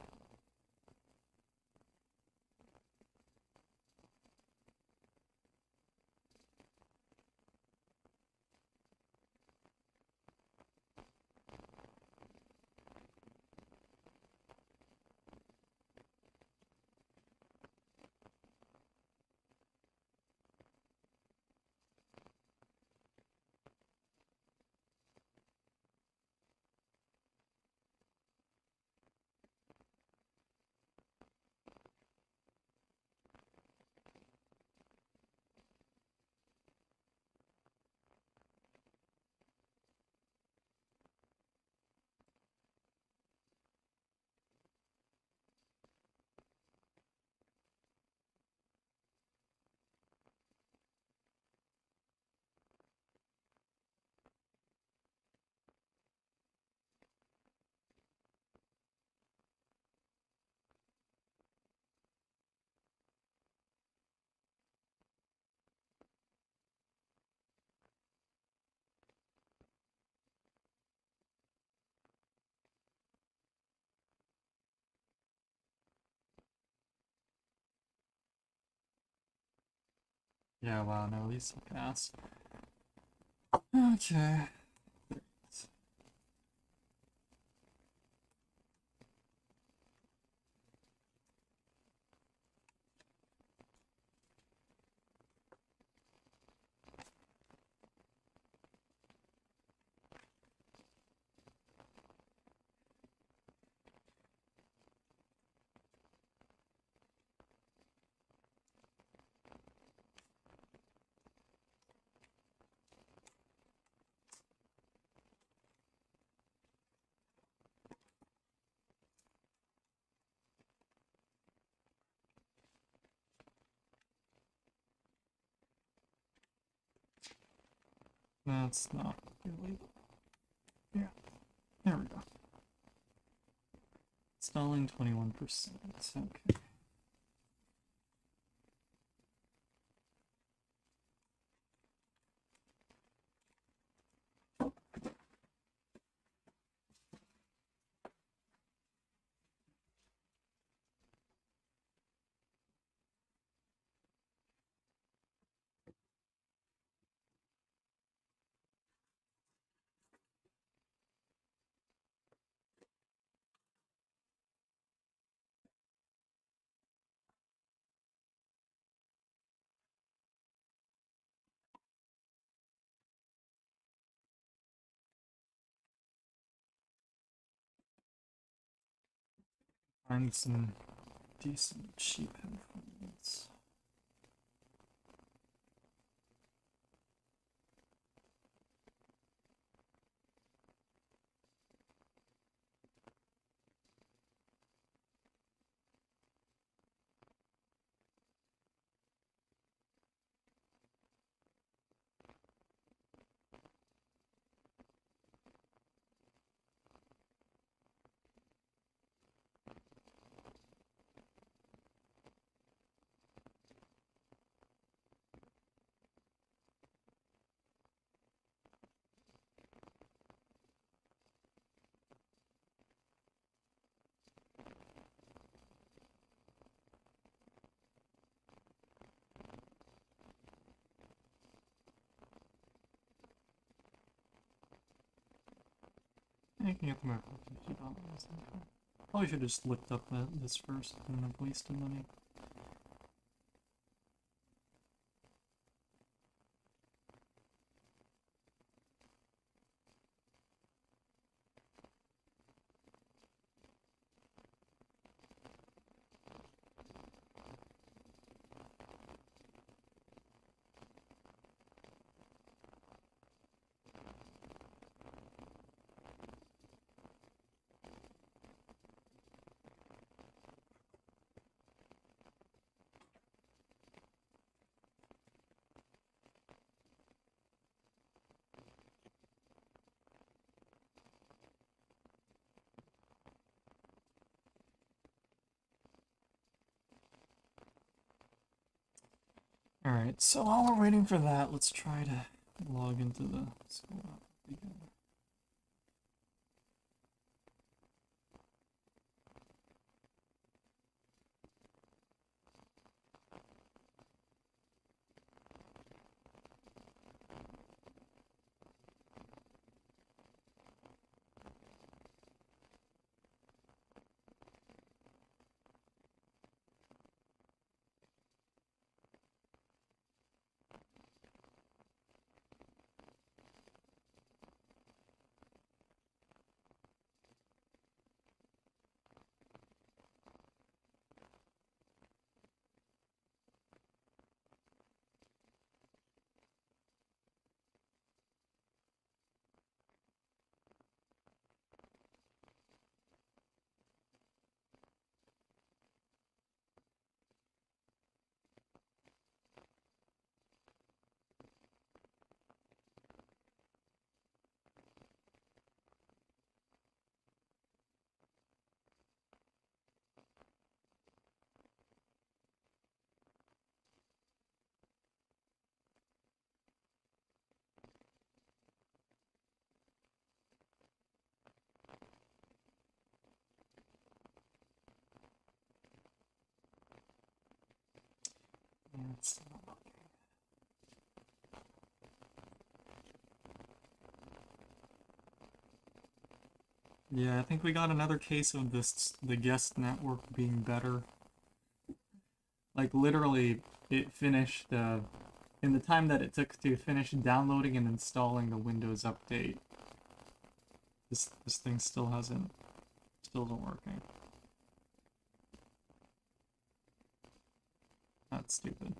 [SPEAKER 1] Yeah, wow, no, he's suck ass. Okay. That's not really. Yeah, there we go. Stalling 21%. Okay. Find some decent cheap headphones. I can get them over $50. Probably should have just looked up this first and have wasted money. Alright, so while we're waiting for that, let's try to log into the school app again. Yeah, it's not logging. Yeah, I think we got another case of the guest network being better. Like literally, it finished in the time that it took to finish downloading and installing the Windows update. This thing still isn't working. That's stupid.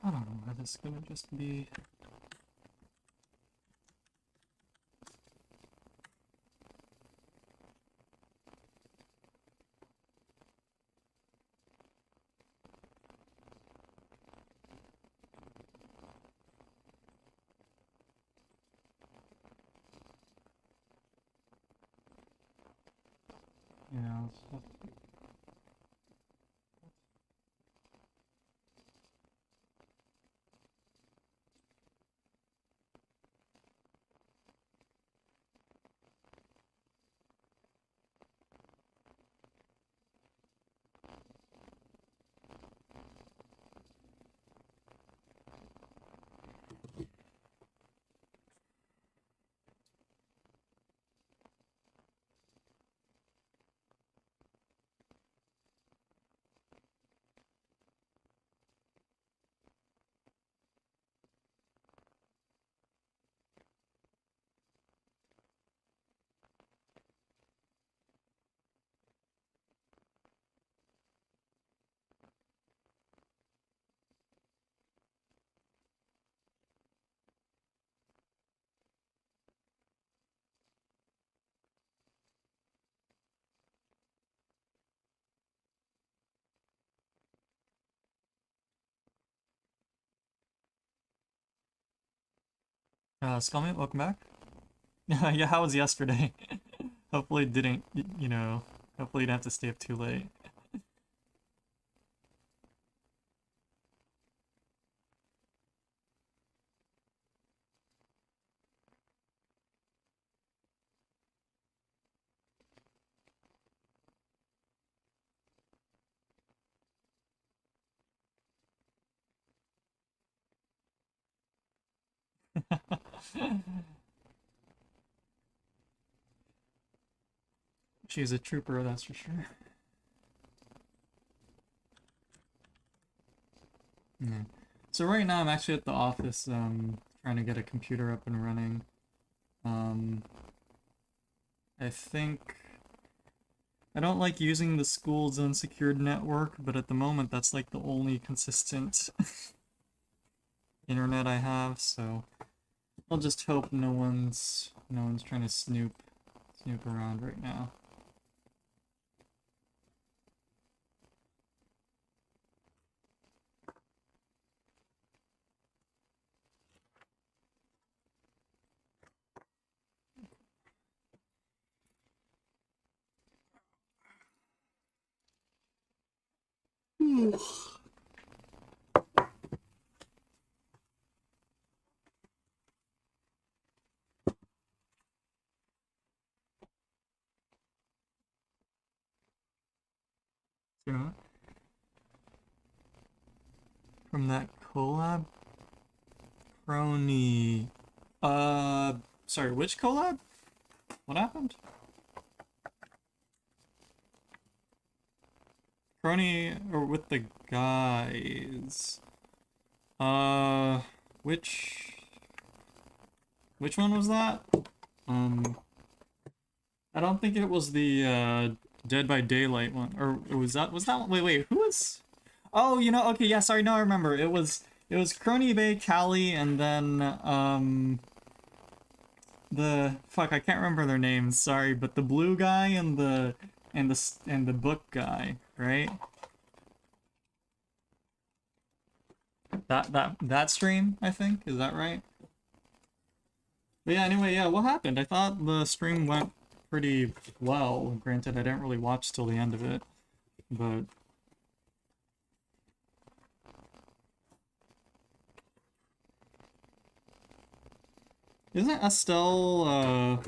[SPEAKER 1] I don't know why this is gonna just be. Yeah, it's just... Skullmate, welcome back. Yeah, how was yesterday? Hopefully it didn't, you know, hopefully you didn't have to stay up too late. She's a trooper, that's for sure. Yeah. So right now I'm actually at the office, trying to get a computer up and running. Um, I think I don't like using the school's unsecured network, but at the moment that's like the only consistent internet I have, so I'll just hope no one's trying to snoop around right now. So, from that collab, Crony. Sorry, which collab? What happened? Crony or with the guys? Uh, which which one was that? I don't think it was the Dead by Daylight one, or was that one? Wait, who was? Oh, okay, yeah, sorry, no, I remember. It was Crony Bay, Callie, and then the fuck, I can't remember their names. Sorry, but the blue guy and the book guy, right? That stream, I think, is that right? But yeah, anyway, yeah, what happened? I thought the stream went pretty well. Granted, I didn't really watch till the end of it, but isn't Estelle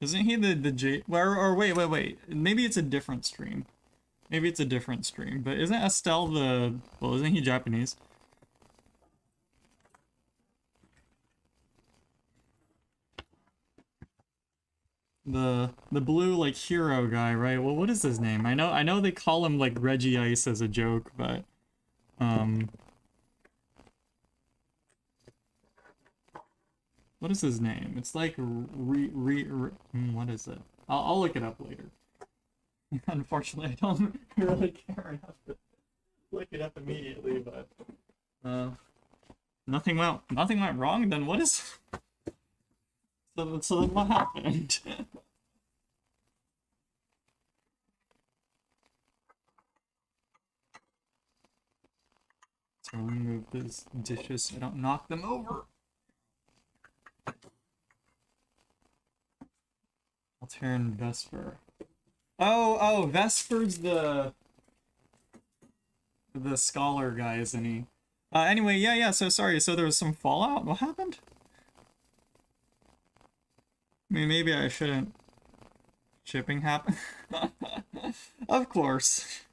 [SPEAKER 1] isn't he the J or wait. Maybe it's a different stream. Maybe it's a different stream, but isn't Estelle well, isn't he Japanese? The blue like hero guy, right? Well, what is his name? I know they call him like Reggie Ice as a joke, but um what is his name? It's like what is it? I'll look it up later. Unfortunately, I don't really care enough look it up immediately, but nothing went wrong. Then what is so then what happened? So I'll remove these dishes so I don't knock them over. I'll turn Vesper. Oh, Vesper's the scholar guy, isn't he? Anyway, yeah, so sorry, so there was some fallout? What happened? I mean, maybe I shouldn't... Shipping happen? Of course,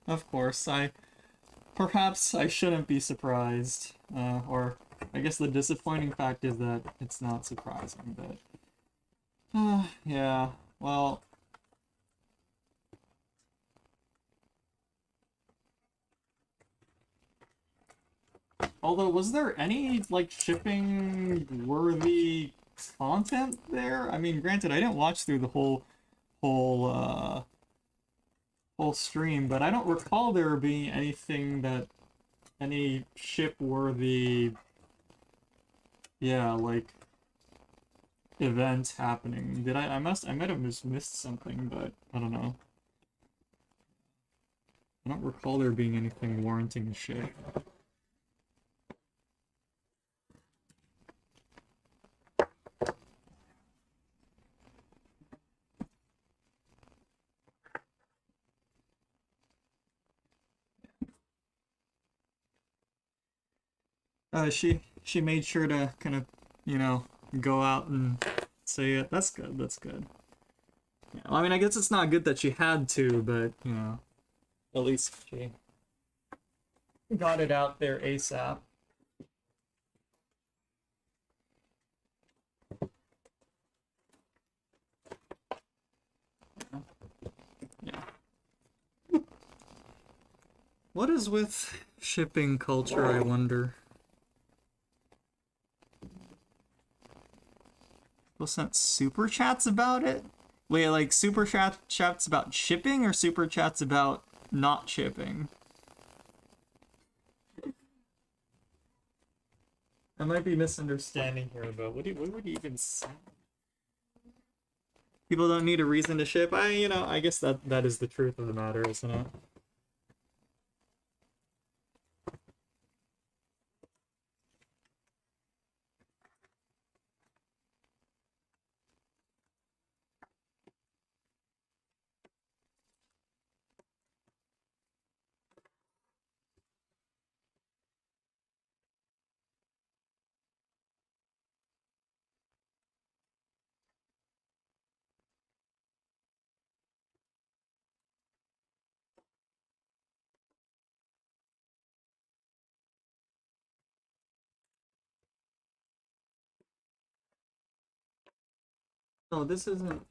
[SPEAKER 1] Perhaps I shouldn't be surprised. Or, I guess the disappointing fact is that it's not surprising, but... yeah, well... Although, was there any, like, shipping-worthy content there? I mean, granted, I didn't watch through the whole stream, but I don't recall there being anything that... Any ship-worthy... Yeah, like... event happening. Did I might have just missed something, but I don't know. I don't recall there being anything warranting a ship. She made sure to kind of, go out and say it. That's good, that's good. Yeah, well, I mean, I guess it's not good that she had to, but, at least she got it out there ASAP. Yeah. What is with shipping culture, I wonder? People sent super chats about it? Wait, like super chats about shipping or super chats about not shipping? I might be misunderstanding here, but what would you even say? People don't need a reason to ship. I guess that is the truth of the matter, isn't it? Oh, this isn't...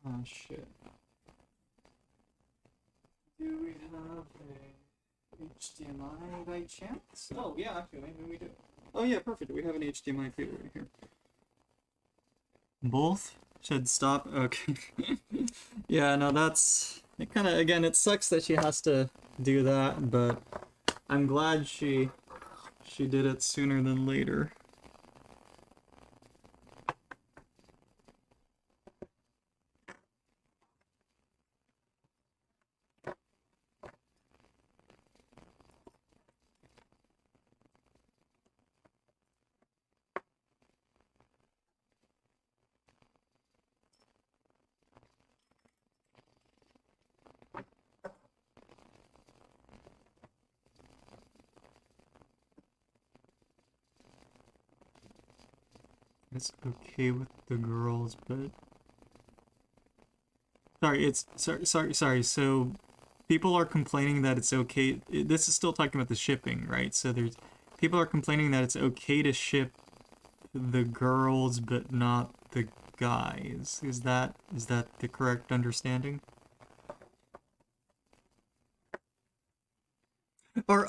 [SPEAKER 1] Oh, shit. Do we have a HDMI by chance? Oh, yeah, actually, maybe we do. Oh, yeah, perfect. We have an HDMI cable right here. Both should stop. Okay. Yeah, no, that's... It kind of, again, it sucks that she has to do that, but I'm glad she did it sooner than later. It's okay with the girls, but... Sorry. So, people are complaining that it's okay... This is still talking about the shipping, right? So there's... People are complaining that it's okay to ship the girls, but not the guys. Is that the correct understanding? Or,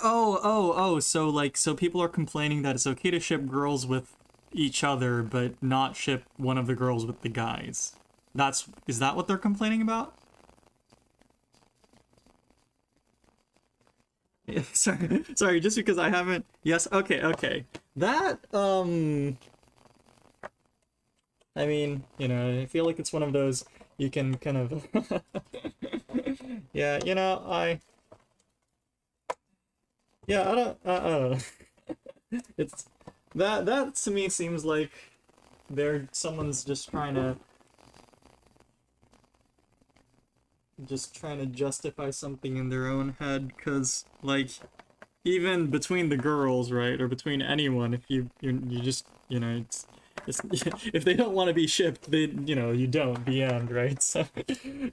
[SPEAKER 1] so people are complaining that it's okay to ship girls with each other, but not ship one of the girls with the guys. Is that what they're complaining about? sorry, just because I haven't. Yes, okay. That I mean, I feel like it's one of those you can kind of yeah, I don't know. It's that to me seems like someone's just trying to justify something in their own head, because like even between the girls, right, or between anyone, if you just it's if they don't want to be shipped, they you don't, the end, right? So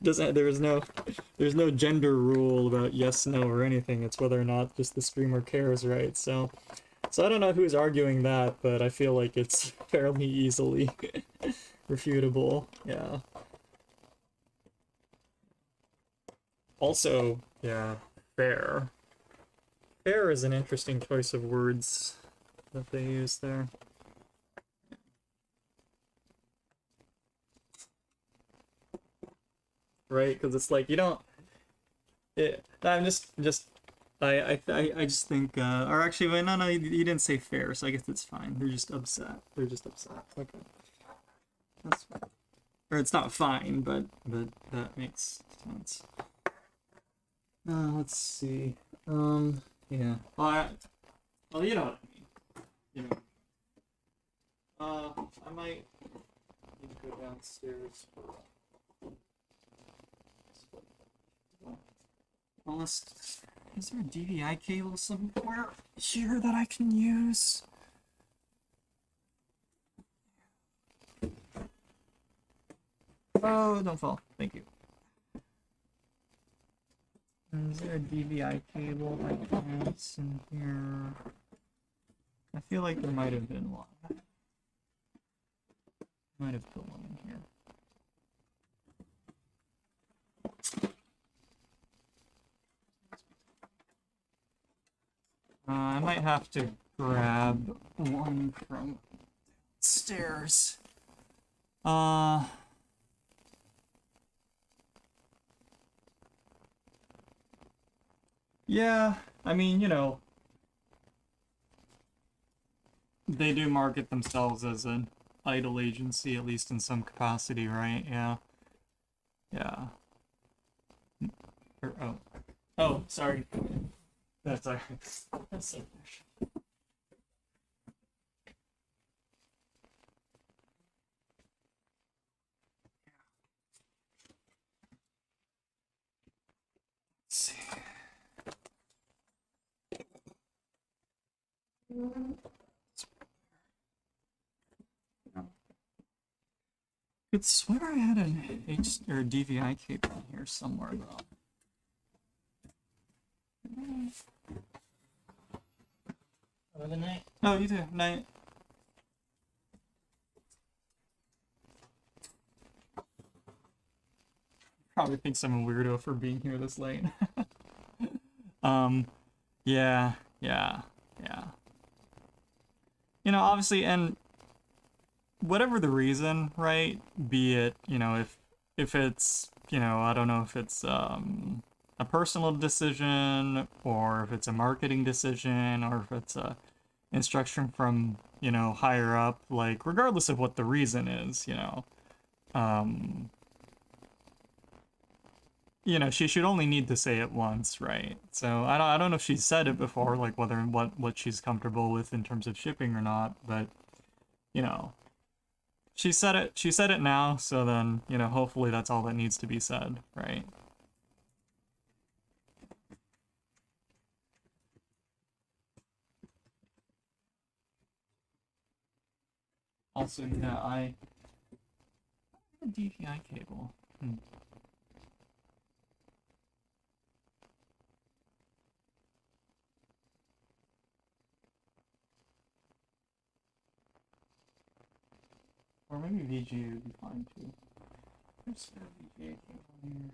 [SPEAKER 1] doesn't there's no gender rule about yes, no, or anything. It's whether or not just the streamer cares, right? So I don't know who's arguing that, but I feel like it's fairly easily refutable. Yeah. Also, yeah, fair. Fair is an interesting choice of words that they use there. Right? Because it's like you don't. I'm just. I just think. Or actually, wait, no, you didn't say fair, so I guess it's fine. They're just upset. They're just upset. Okay, that's fine. Or it's not fine, but that makes sense. Let's see. Yeah. Well, you know what I mean. You know. I might need to go downstairs for. Unless, is there a DVI cable somewhere here that I can use? Oh, don't fall. Thank you. Is there a DVI cable by chance in here? I feel like there might have been one. Might have put one in here. I might have to grab one from stairs. Yeah, I mean, they do market themselves as an idol agency, at least in some capacity, right? Yeah. Yeah. Oh, sorry. That's alright. That's so Let's see. Could swear I had an H or DVI cable in here somewhere though. Have a good night. Oh, you too. Night. Probably thinks I'm a weirdo for being here this late. Yeah, yeah, yeah. Obviously, and whatever the reason, right? Be it, if it's, I don't know if it's a personal decision or if it's a marketing decision or if it's a instruction from, higher up, like regardless of what the reason is, um she should only need to say it once, right? So I don't know if she's said it before, like whether what she's comfortable with in terms of shipping or not, but you know, she said it now, so then, hopefully that's all that needs to be said, right? Also, yeah, I have a DVI cable. Or maybe VGA would be fine too. There's a VGA cable here.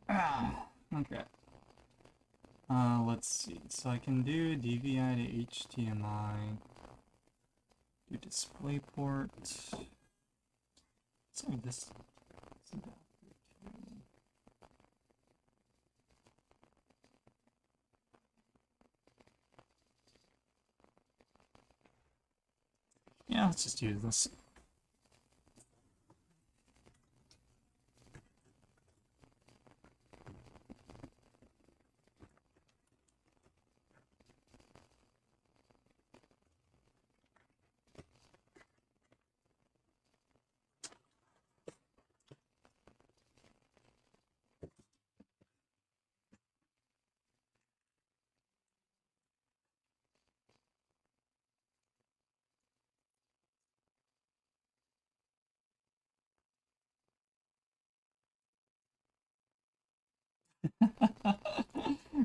[SPEAKER 1] Ah, okay. Let's see. So I can do DVI to HDMI, do DisplayPort. So this. Yeah, let's just use this.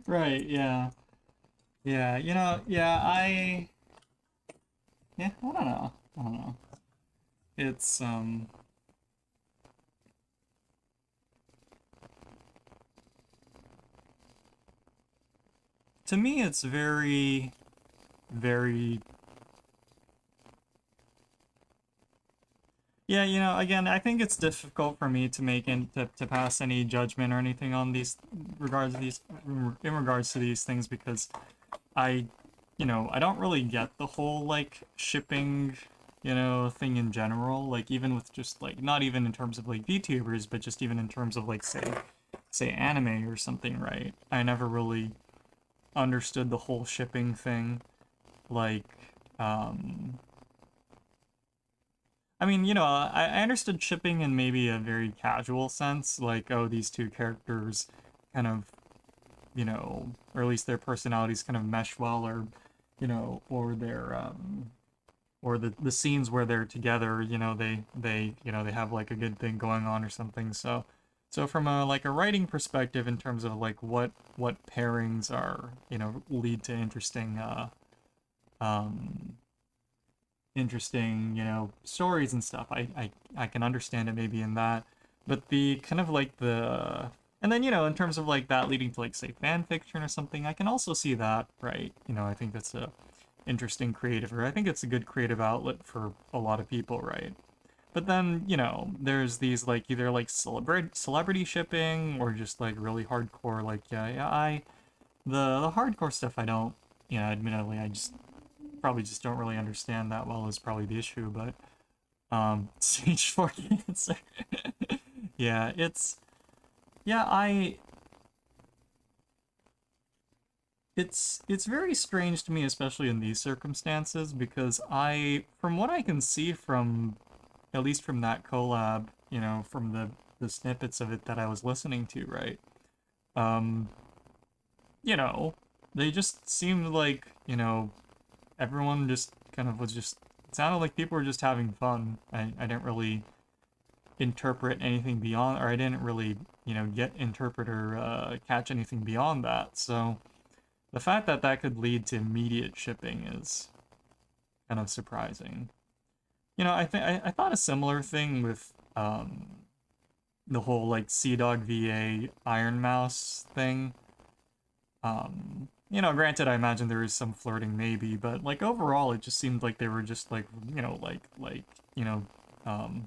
[SPEAKER 1] Right, yeah. Yeah, yeah, yeah, I don't know. I don't know. It's, to me, it's very, very, yeah, again, I think it's difficult for me to make to pass any judgment or anything on these regards to these in regards to these things because I, I don't really get the whole like shipping, thing in general. Like even with just like not even in terms of like VTubers, but just even in terms of like say anime or something, right? I never really understood the whole shipping thing. Like, um, I mean, I understood shipping in maybe a very casual sense, like, oh, these two characters kind of, or at least their personalities kind of mesh well, or, or their, or the scenes where they're together, they have like a good thing going on or something. So from a like a writing perspective, in terms of like what pairings are, lead to um, interesting, stories and stuff. I can understand it maybe in that, but the kind of like the and then in terms of like that leading to like say fan fiction or something, I can also see that, right? I think that's a interesting creative, or I think it's a good creative outlet for a lot of people, right? But then, there's these like either like celebrity shipping or just like really hardcore like yeah, the hardcore stuff I don't, admittedly I just probably just don't really understand that well is probably the issue, but Stage 4 Cancer. Yeah, yeah, it's very strange to me, especially in these circumstances, because from what I can see from at least from that collab, from the snippets of it that I was listening to, right? Um, you know, they just seemed like, everyone just kind of was just it sounded like people were just having fun. I didn't really interpret anything beyond, or I didn't really, get interpret or catch anything beyond that. So the fact that that could lead to immediate shipping is kind of surprising. I thought a similar thing with the whole like Sea Dog VA Iron Mouse thing. Granted, I imagine there is some flirting maybe, but like overall, it just seemed like they were just like you know, um,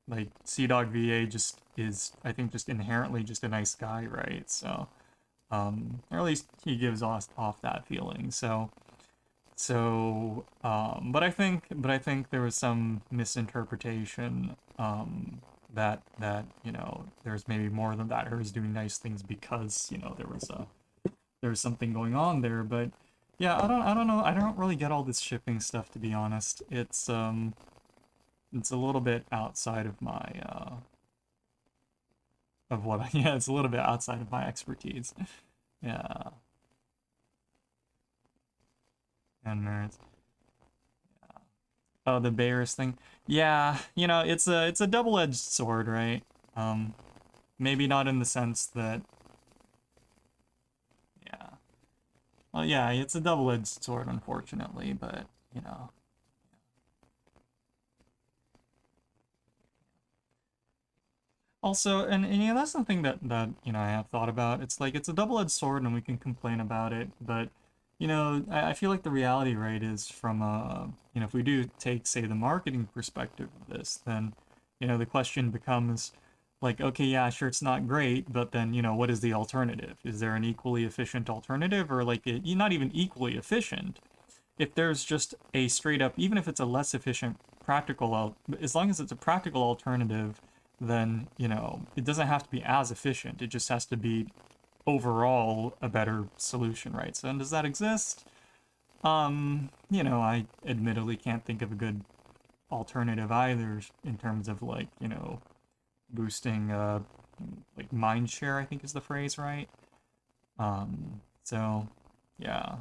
[SPEAKER 1] like Sea Dog VA just is I think just inherently just a nice guy, right? So, or at least he gives off that feeling. But I think there was some misinterpretation that there's maybe more than that. Her was doing nice things because there was something going on there. But yeah, I don't know. I don't really get all this shipping stuff, to be honest. It's a little bit outside of my of what I, yeah, it's a little bit outside of my expertise. Yeah, and nerds. Oh, the Bears thing. Yeah, it's a double-edged sword, right? Um, Maybe not in the sense that, yeah. Well, yeah, it's a double-edged sword, unfortunately, but you know. Also, and yeah, that's something that I have thought about. It's like it's a double-edged sword, and we can complain about it, but I feel like the reality, right, is from if we do take, say, the marketing perspective of this, then the question becomes like, okay, yeah, sure, it's not great, but then what is the alternative? Is there an equally efficient alternative, or like not even equally efficient? If there's just a straight up, even if it's a less efficient as long as it's a practical alternative, then, it doesn't have to be as efficient. It just has to be overall a better solution, right? So, and does that exist? I admittedly can't think of a good alternative either in terms of like, boosting like mind share, I think is the phrase, right? So yeah.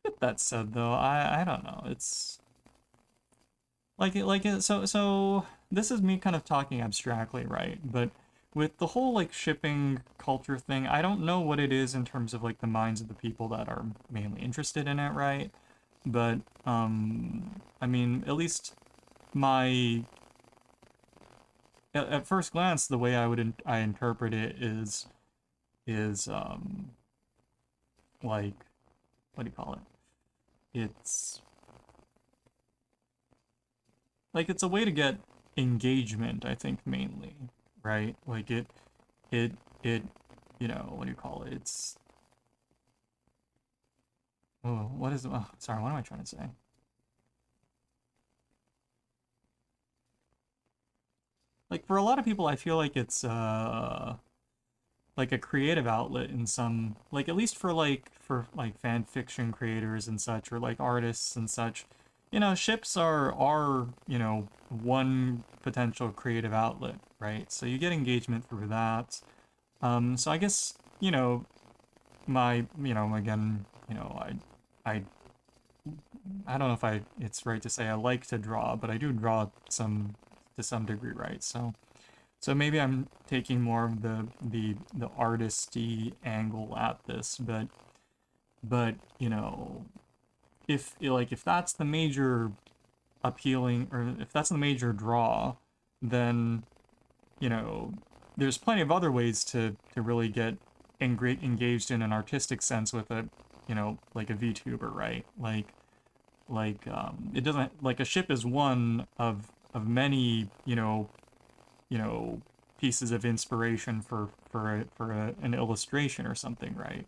[SPEAKER 1] With that said, though, I don't know. It's so this is me kind of talking abstractly, right? But with the whole like shipping culture thing, I don't know what it is in terms of like the minds of the people that are mainly interested in it, right? But I mean, at least my at first glance, the way I interpret it is like, what do you call it? It's like it's a way to get engagement, I think, mainly, right? Like it it what do you call it? It's what is sorry, what am I trying to say? Like for a lot of people, I feel like it's like a creative outlet in some, like at least for like fan fiction creators and such, or like artists and such. Ships are one potential creative outlet, right? So you get engagement through that. So I guess my again I I don't know if it's right to say I like to draw, but I do draw some to some degree, right? So maybe I'm taking more of the artisty angle at this, but if that's the major appealing, or if that's the major draw, then you know there's plenty of other ways to really get engaged in an artistic sense with a like a VTuber, right? It doesn't, like, a ship is one of many you know pieces of inspiration for an illustration or something, right?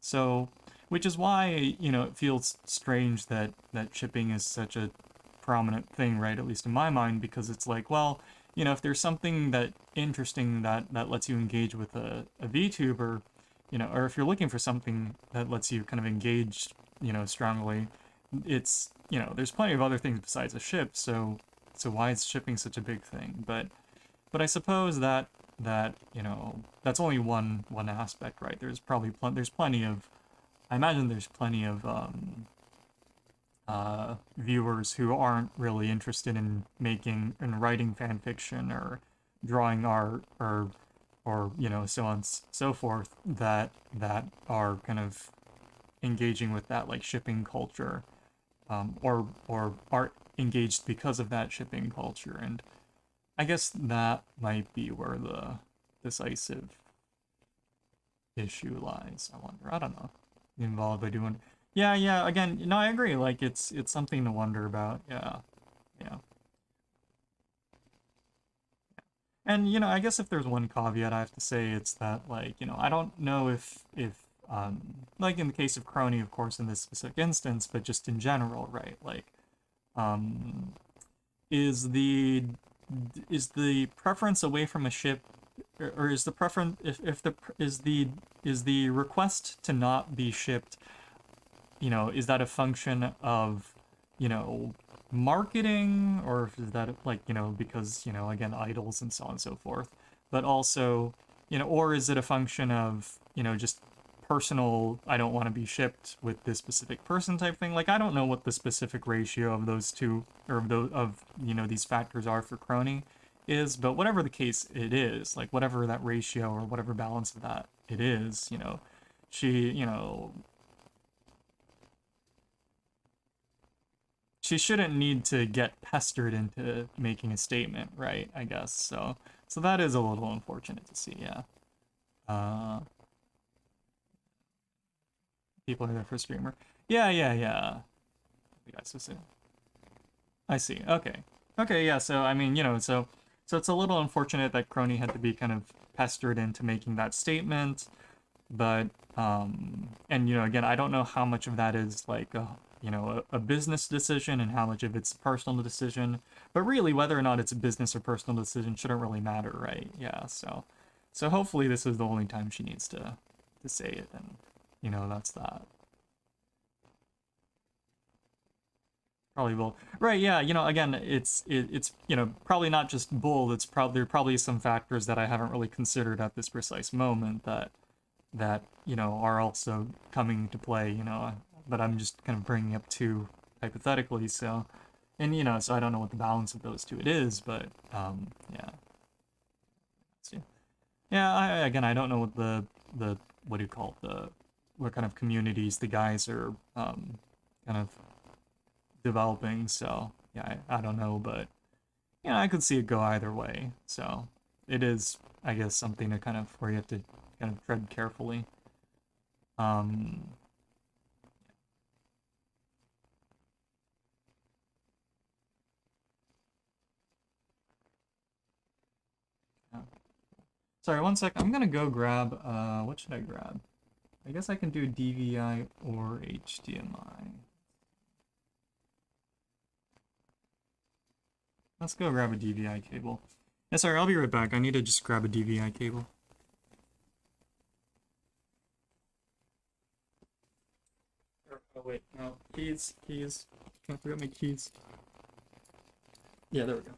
[SPEAKER 1] So, which is why it feels strange that shipping is such a prominent thing, right? At least in my mind, because it's like, well, if there's something that interesting that lets you engage with a VTuber, or if you're looking for something that lets you kind of engage, strongly, it's there's plenty of other things besides a ship. So why is shipping such a big thing? But I suppose that that's only one aspect, right? There's probably there's plenty of, I imagine there's plenty of viewers who aren't really interested in making and writing fan fiction or drawing art or so on and so forth, that are kind of engaging with that like shipping culture, or are engaged because of that shipping culture. And I guess that might be where the decisive issue lies. I wonder. I don't know. Involved by doing. Yeah, yeah. Again, no, I agree. Like it's something to wonder about. Yeah, yeah. And I guess if there's one caveat I have to say, it's that, like, I don't know if like in the case of Crony, of course, in this specific instance, but just in general, right? Like, um, is the is the preference away from a ship, or is the preference, if the is the request to not be shipped, is that a function of, you know, marketing, or is that like, because, again, idols and so on and so forth, but also, or is it a function of, just personal, I don't want to be shipped with this specific person type thing? Like, I don't know what the specific ratio of those two, or of those, of, these factors are for Crony is, but whatever the case it is, like, whatever that ratio or whatever balance of that it is, she, she shouldn't need to get pestered into making a statement, right? I guess so. So that is a little unfortunate to see. Yeah. Uh, people are there for streamer. Yeah, yeah, yeah. Yeah, I see. Okay. Okay, yeah, so I mean, so it's a little unfortunate that Crony had to be kind of pestered into making that statement, but and again, I don't know how much of that is like a business decision and how much of it's a personal decision, but really whether or not it's a business or personal decision shouldn't really matter, right? Yeah, so hopefully this is the only time she needs to say it, and that's that. Probably will. Right, yeah, again, it's probably not just bull, it's probably there are probably some factors that I haven't really considered at this precise moment that are also coming to play, but I'm just kind of bringing up two hypothetically, so and so I don't know what the balance of those two it is, but yeah. So, yeah, again, I don't know what the what do you call it, the what kind of communities the guys are kind of developing, so yeah, I don't know, but I could see it go either way. So it is, I guess, something to kind of where you have to kind of tread carefully. Um, yeah. Sorry, one sec. I'm gonna go grab. What should I grab? I guess I can do DVI or HDMI. Let's go grab a DVI cable. Yeah, sorry, I'll be right back. I need to just grab a DVI cable. Oh wait, no, keys. Can't forget my keys. Yeah, there we go.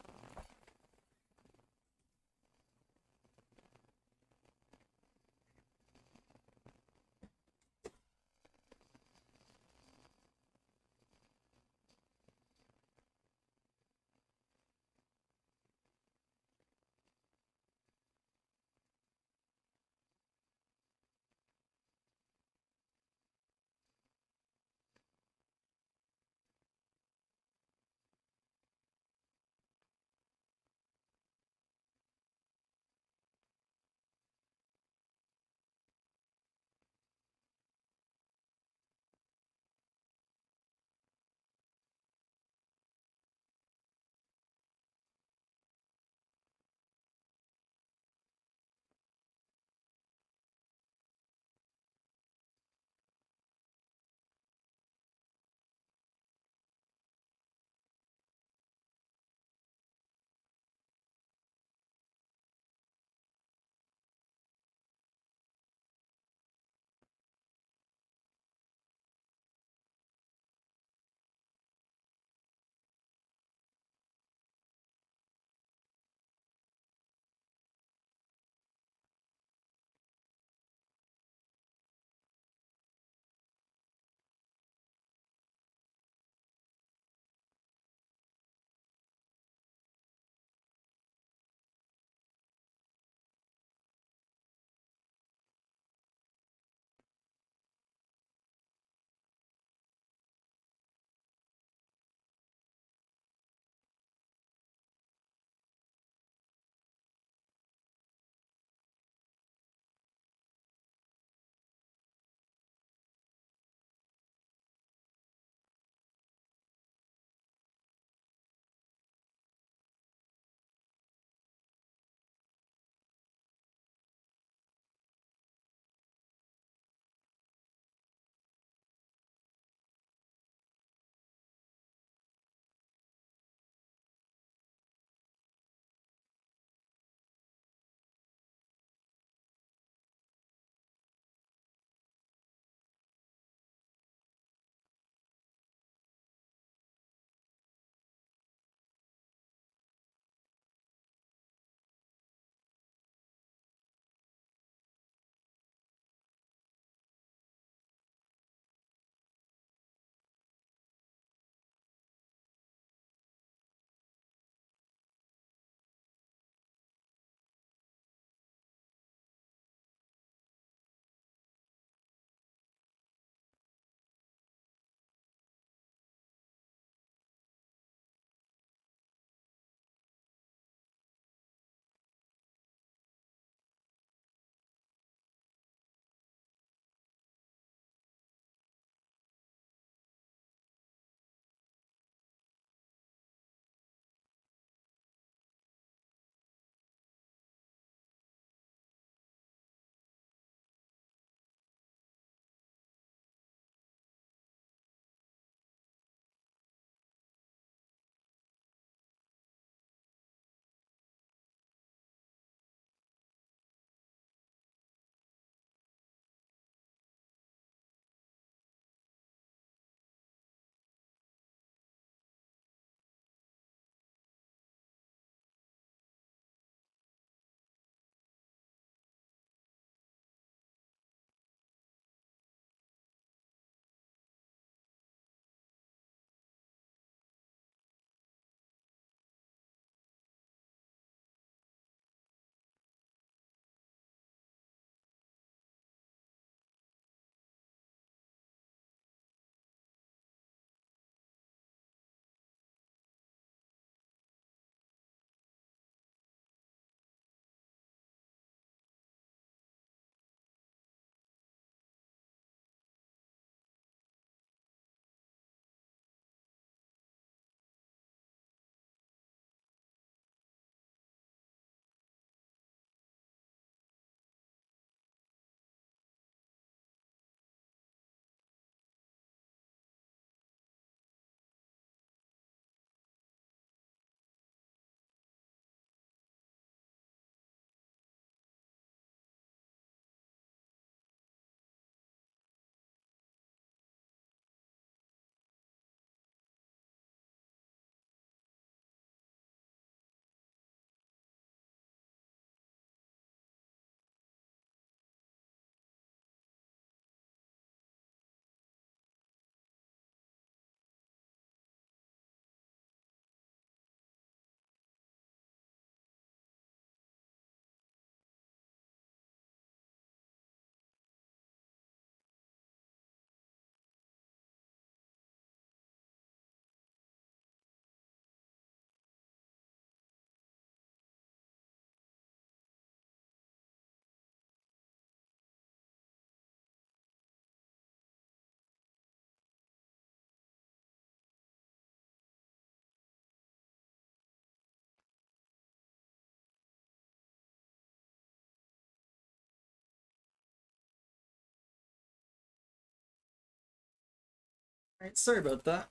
[SPEAKER 1] Alright, sorry about that.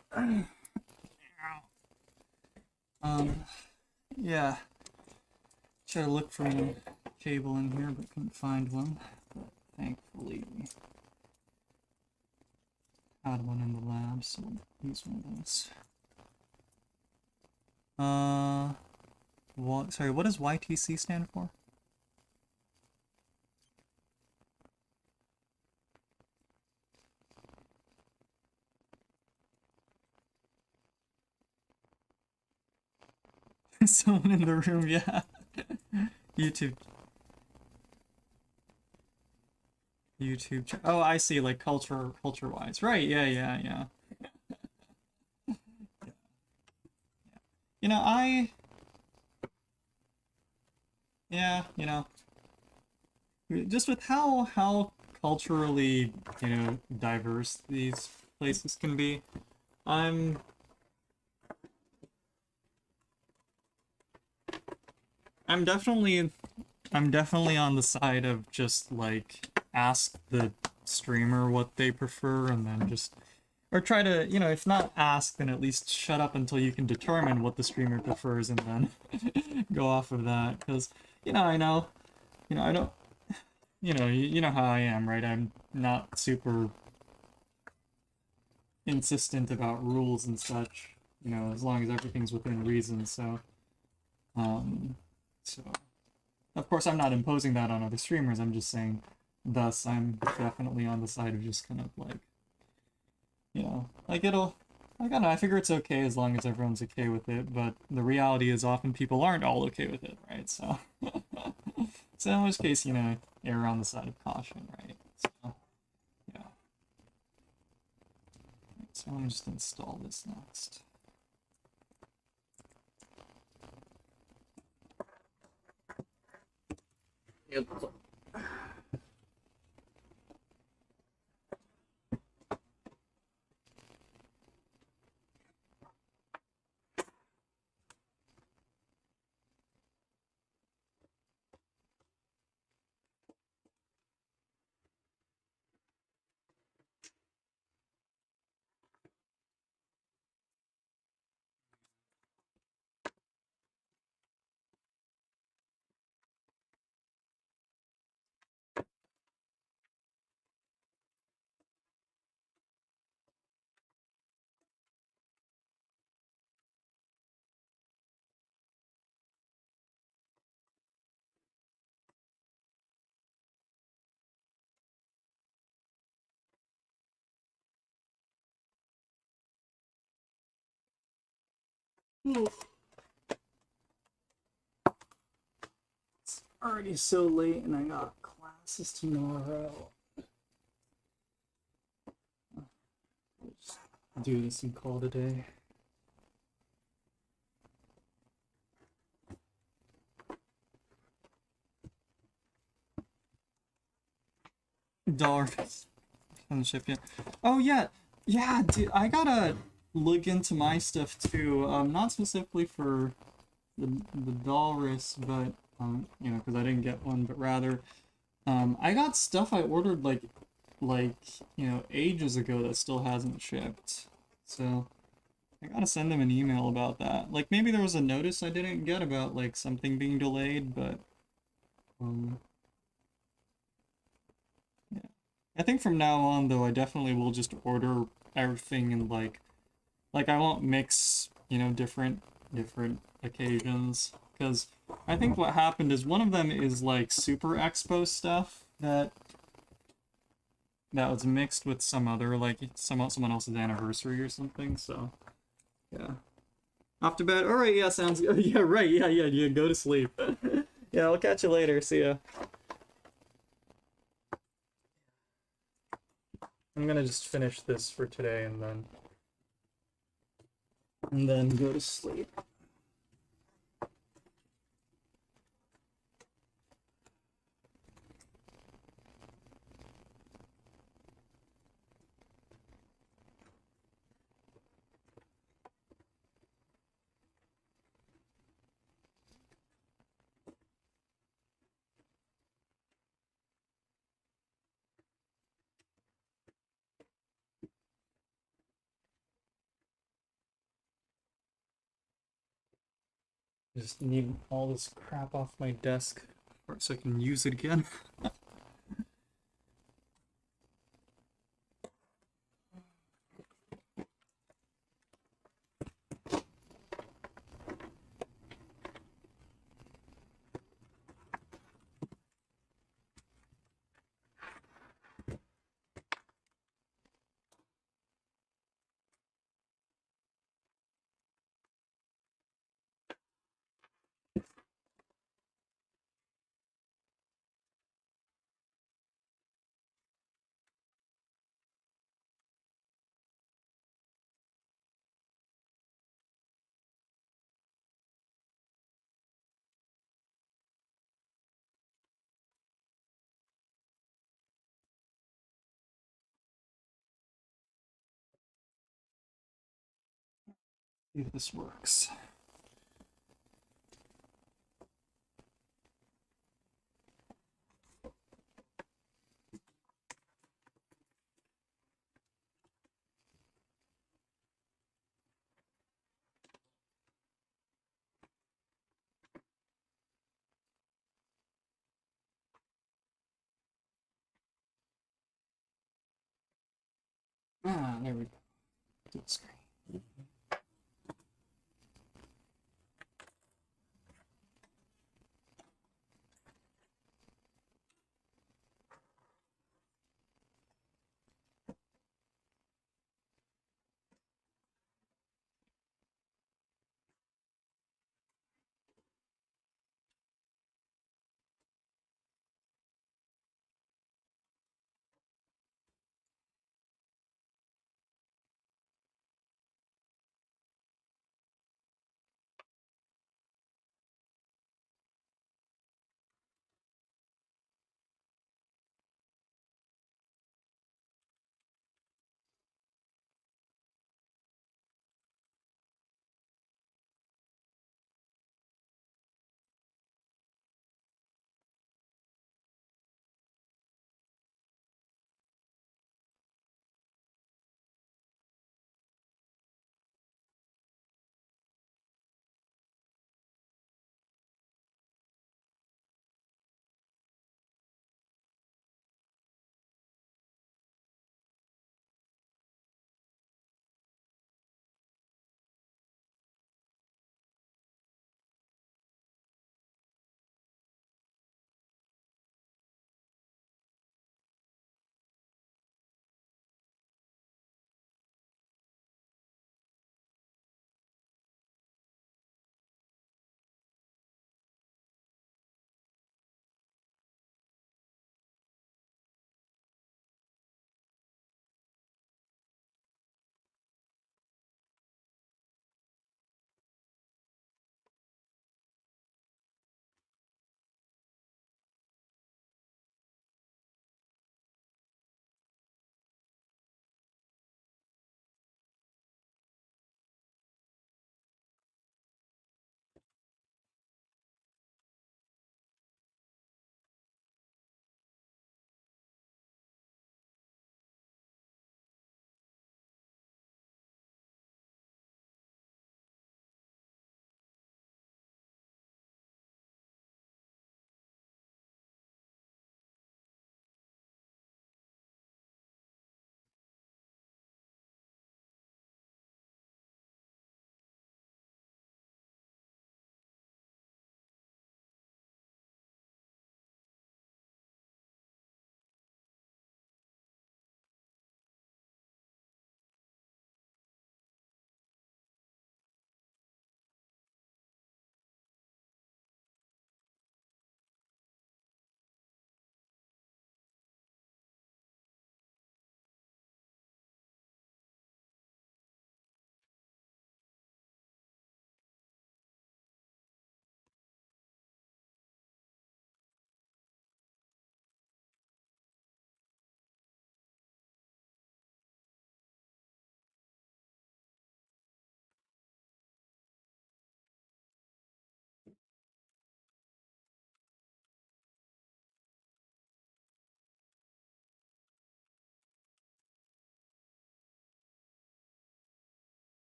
[SPEAKER 1] Um, yeah. Tried to look for a cable in here, but couldn't find one. But thankfully, we had one in the lab, so we'll use one of those. Sorry, what does YTC stand for? Someone in the room, yeah. YouTube. Oh, I see, like culture-wise. Right, yeah. You know, yeah, just with how culturally, diverse these places can be, I'm I'm definitely I'm definitely on the side of just like ask the streamer what they prefer and then just or try to, if not ask, then at least shut up until you can determine what the streamer prefers and then go off of that. Because, I know, I don't, you know how I am, right? I'm not super insistent about rules and such, as long as everything's within reason. Um, so, of course, I'm not imposing that on other streamers. I'm just saying, thus, I'm definitely on the side of just kind of like, like I don't know, I figure it's okay as long as everyone's okay with it, but the reality is often people aren't all okay with it, right? So, so in which case, err on the side of caution, right? So, yeah. So let me just install this next. Yep. It's already so late and I got classes tomorrow. Just do this and call it a day. Dollar on the ship, yeah. Oh yeah, dude. I gotta look into my stuff too. Not specifically for the Dalris, but because I didn't get one, but rather, I got stuff I ordered like ages ago that still hasn't shipped. So I gotta send them an email about that. Like maybe there was a notice I didn't get about like something being delayed, but um. Yeah. I think from now on, though, I definitely will just order everything in like I won't mix, different occasions. Because I think what happened is one of them is like Super Expo stuff that was mixed with some other like someone else's anniversary or something. So yeah, off to bed. All right, yeah, sounds good. Yeah, right. Yeah. Go to sleep. Yeah, I'll catch you later. See ya. I'm gonna just finish this for today and then go to sleep. Just need all this crap off my desk so I can use it again. See if this works. Ah, there we go. Full screen.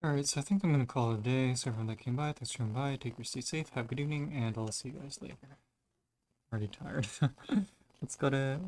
[SPEAKER 1] Alright, so I think I'm gonna call it a day. So everyone that came by, thanks for coming by. Take your stay safe. Have a good evening, and I'll see you guys later. Already tired. Let's go to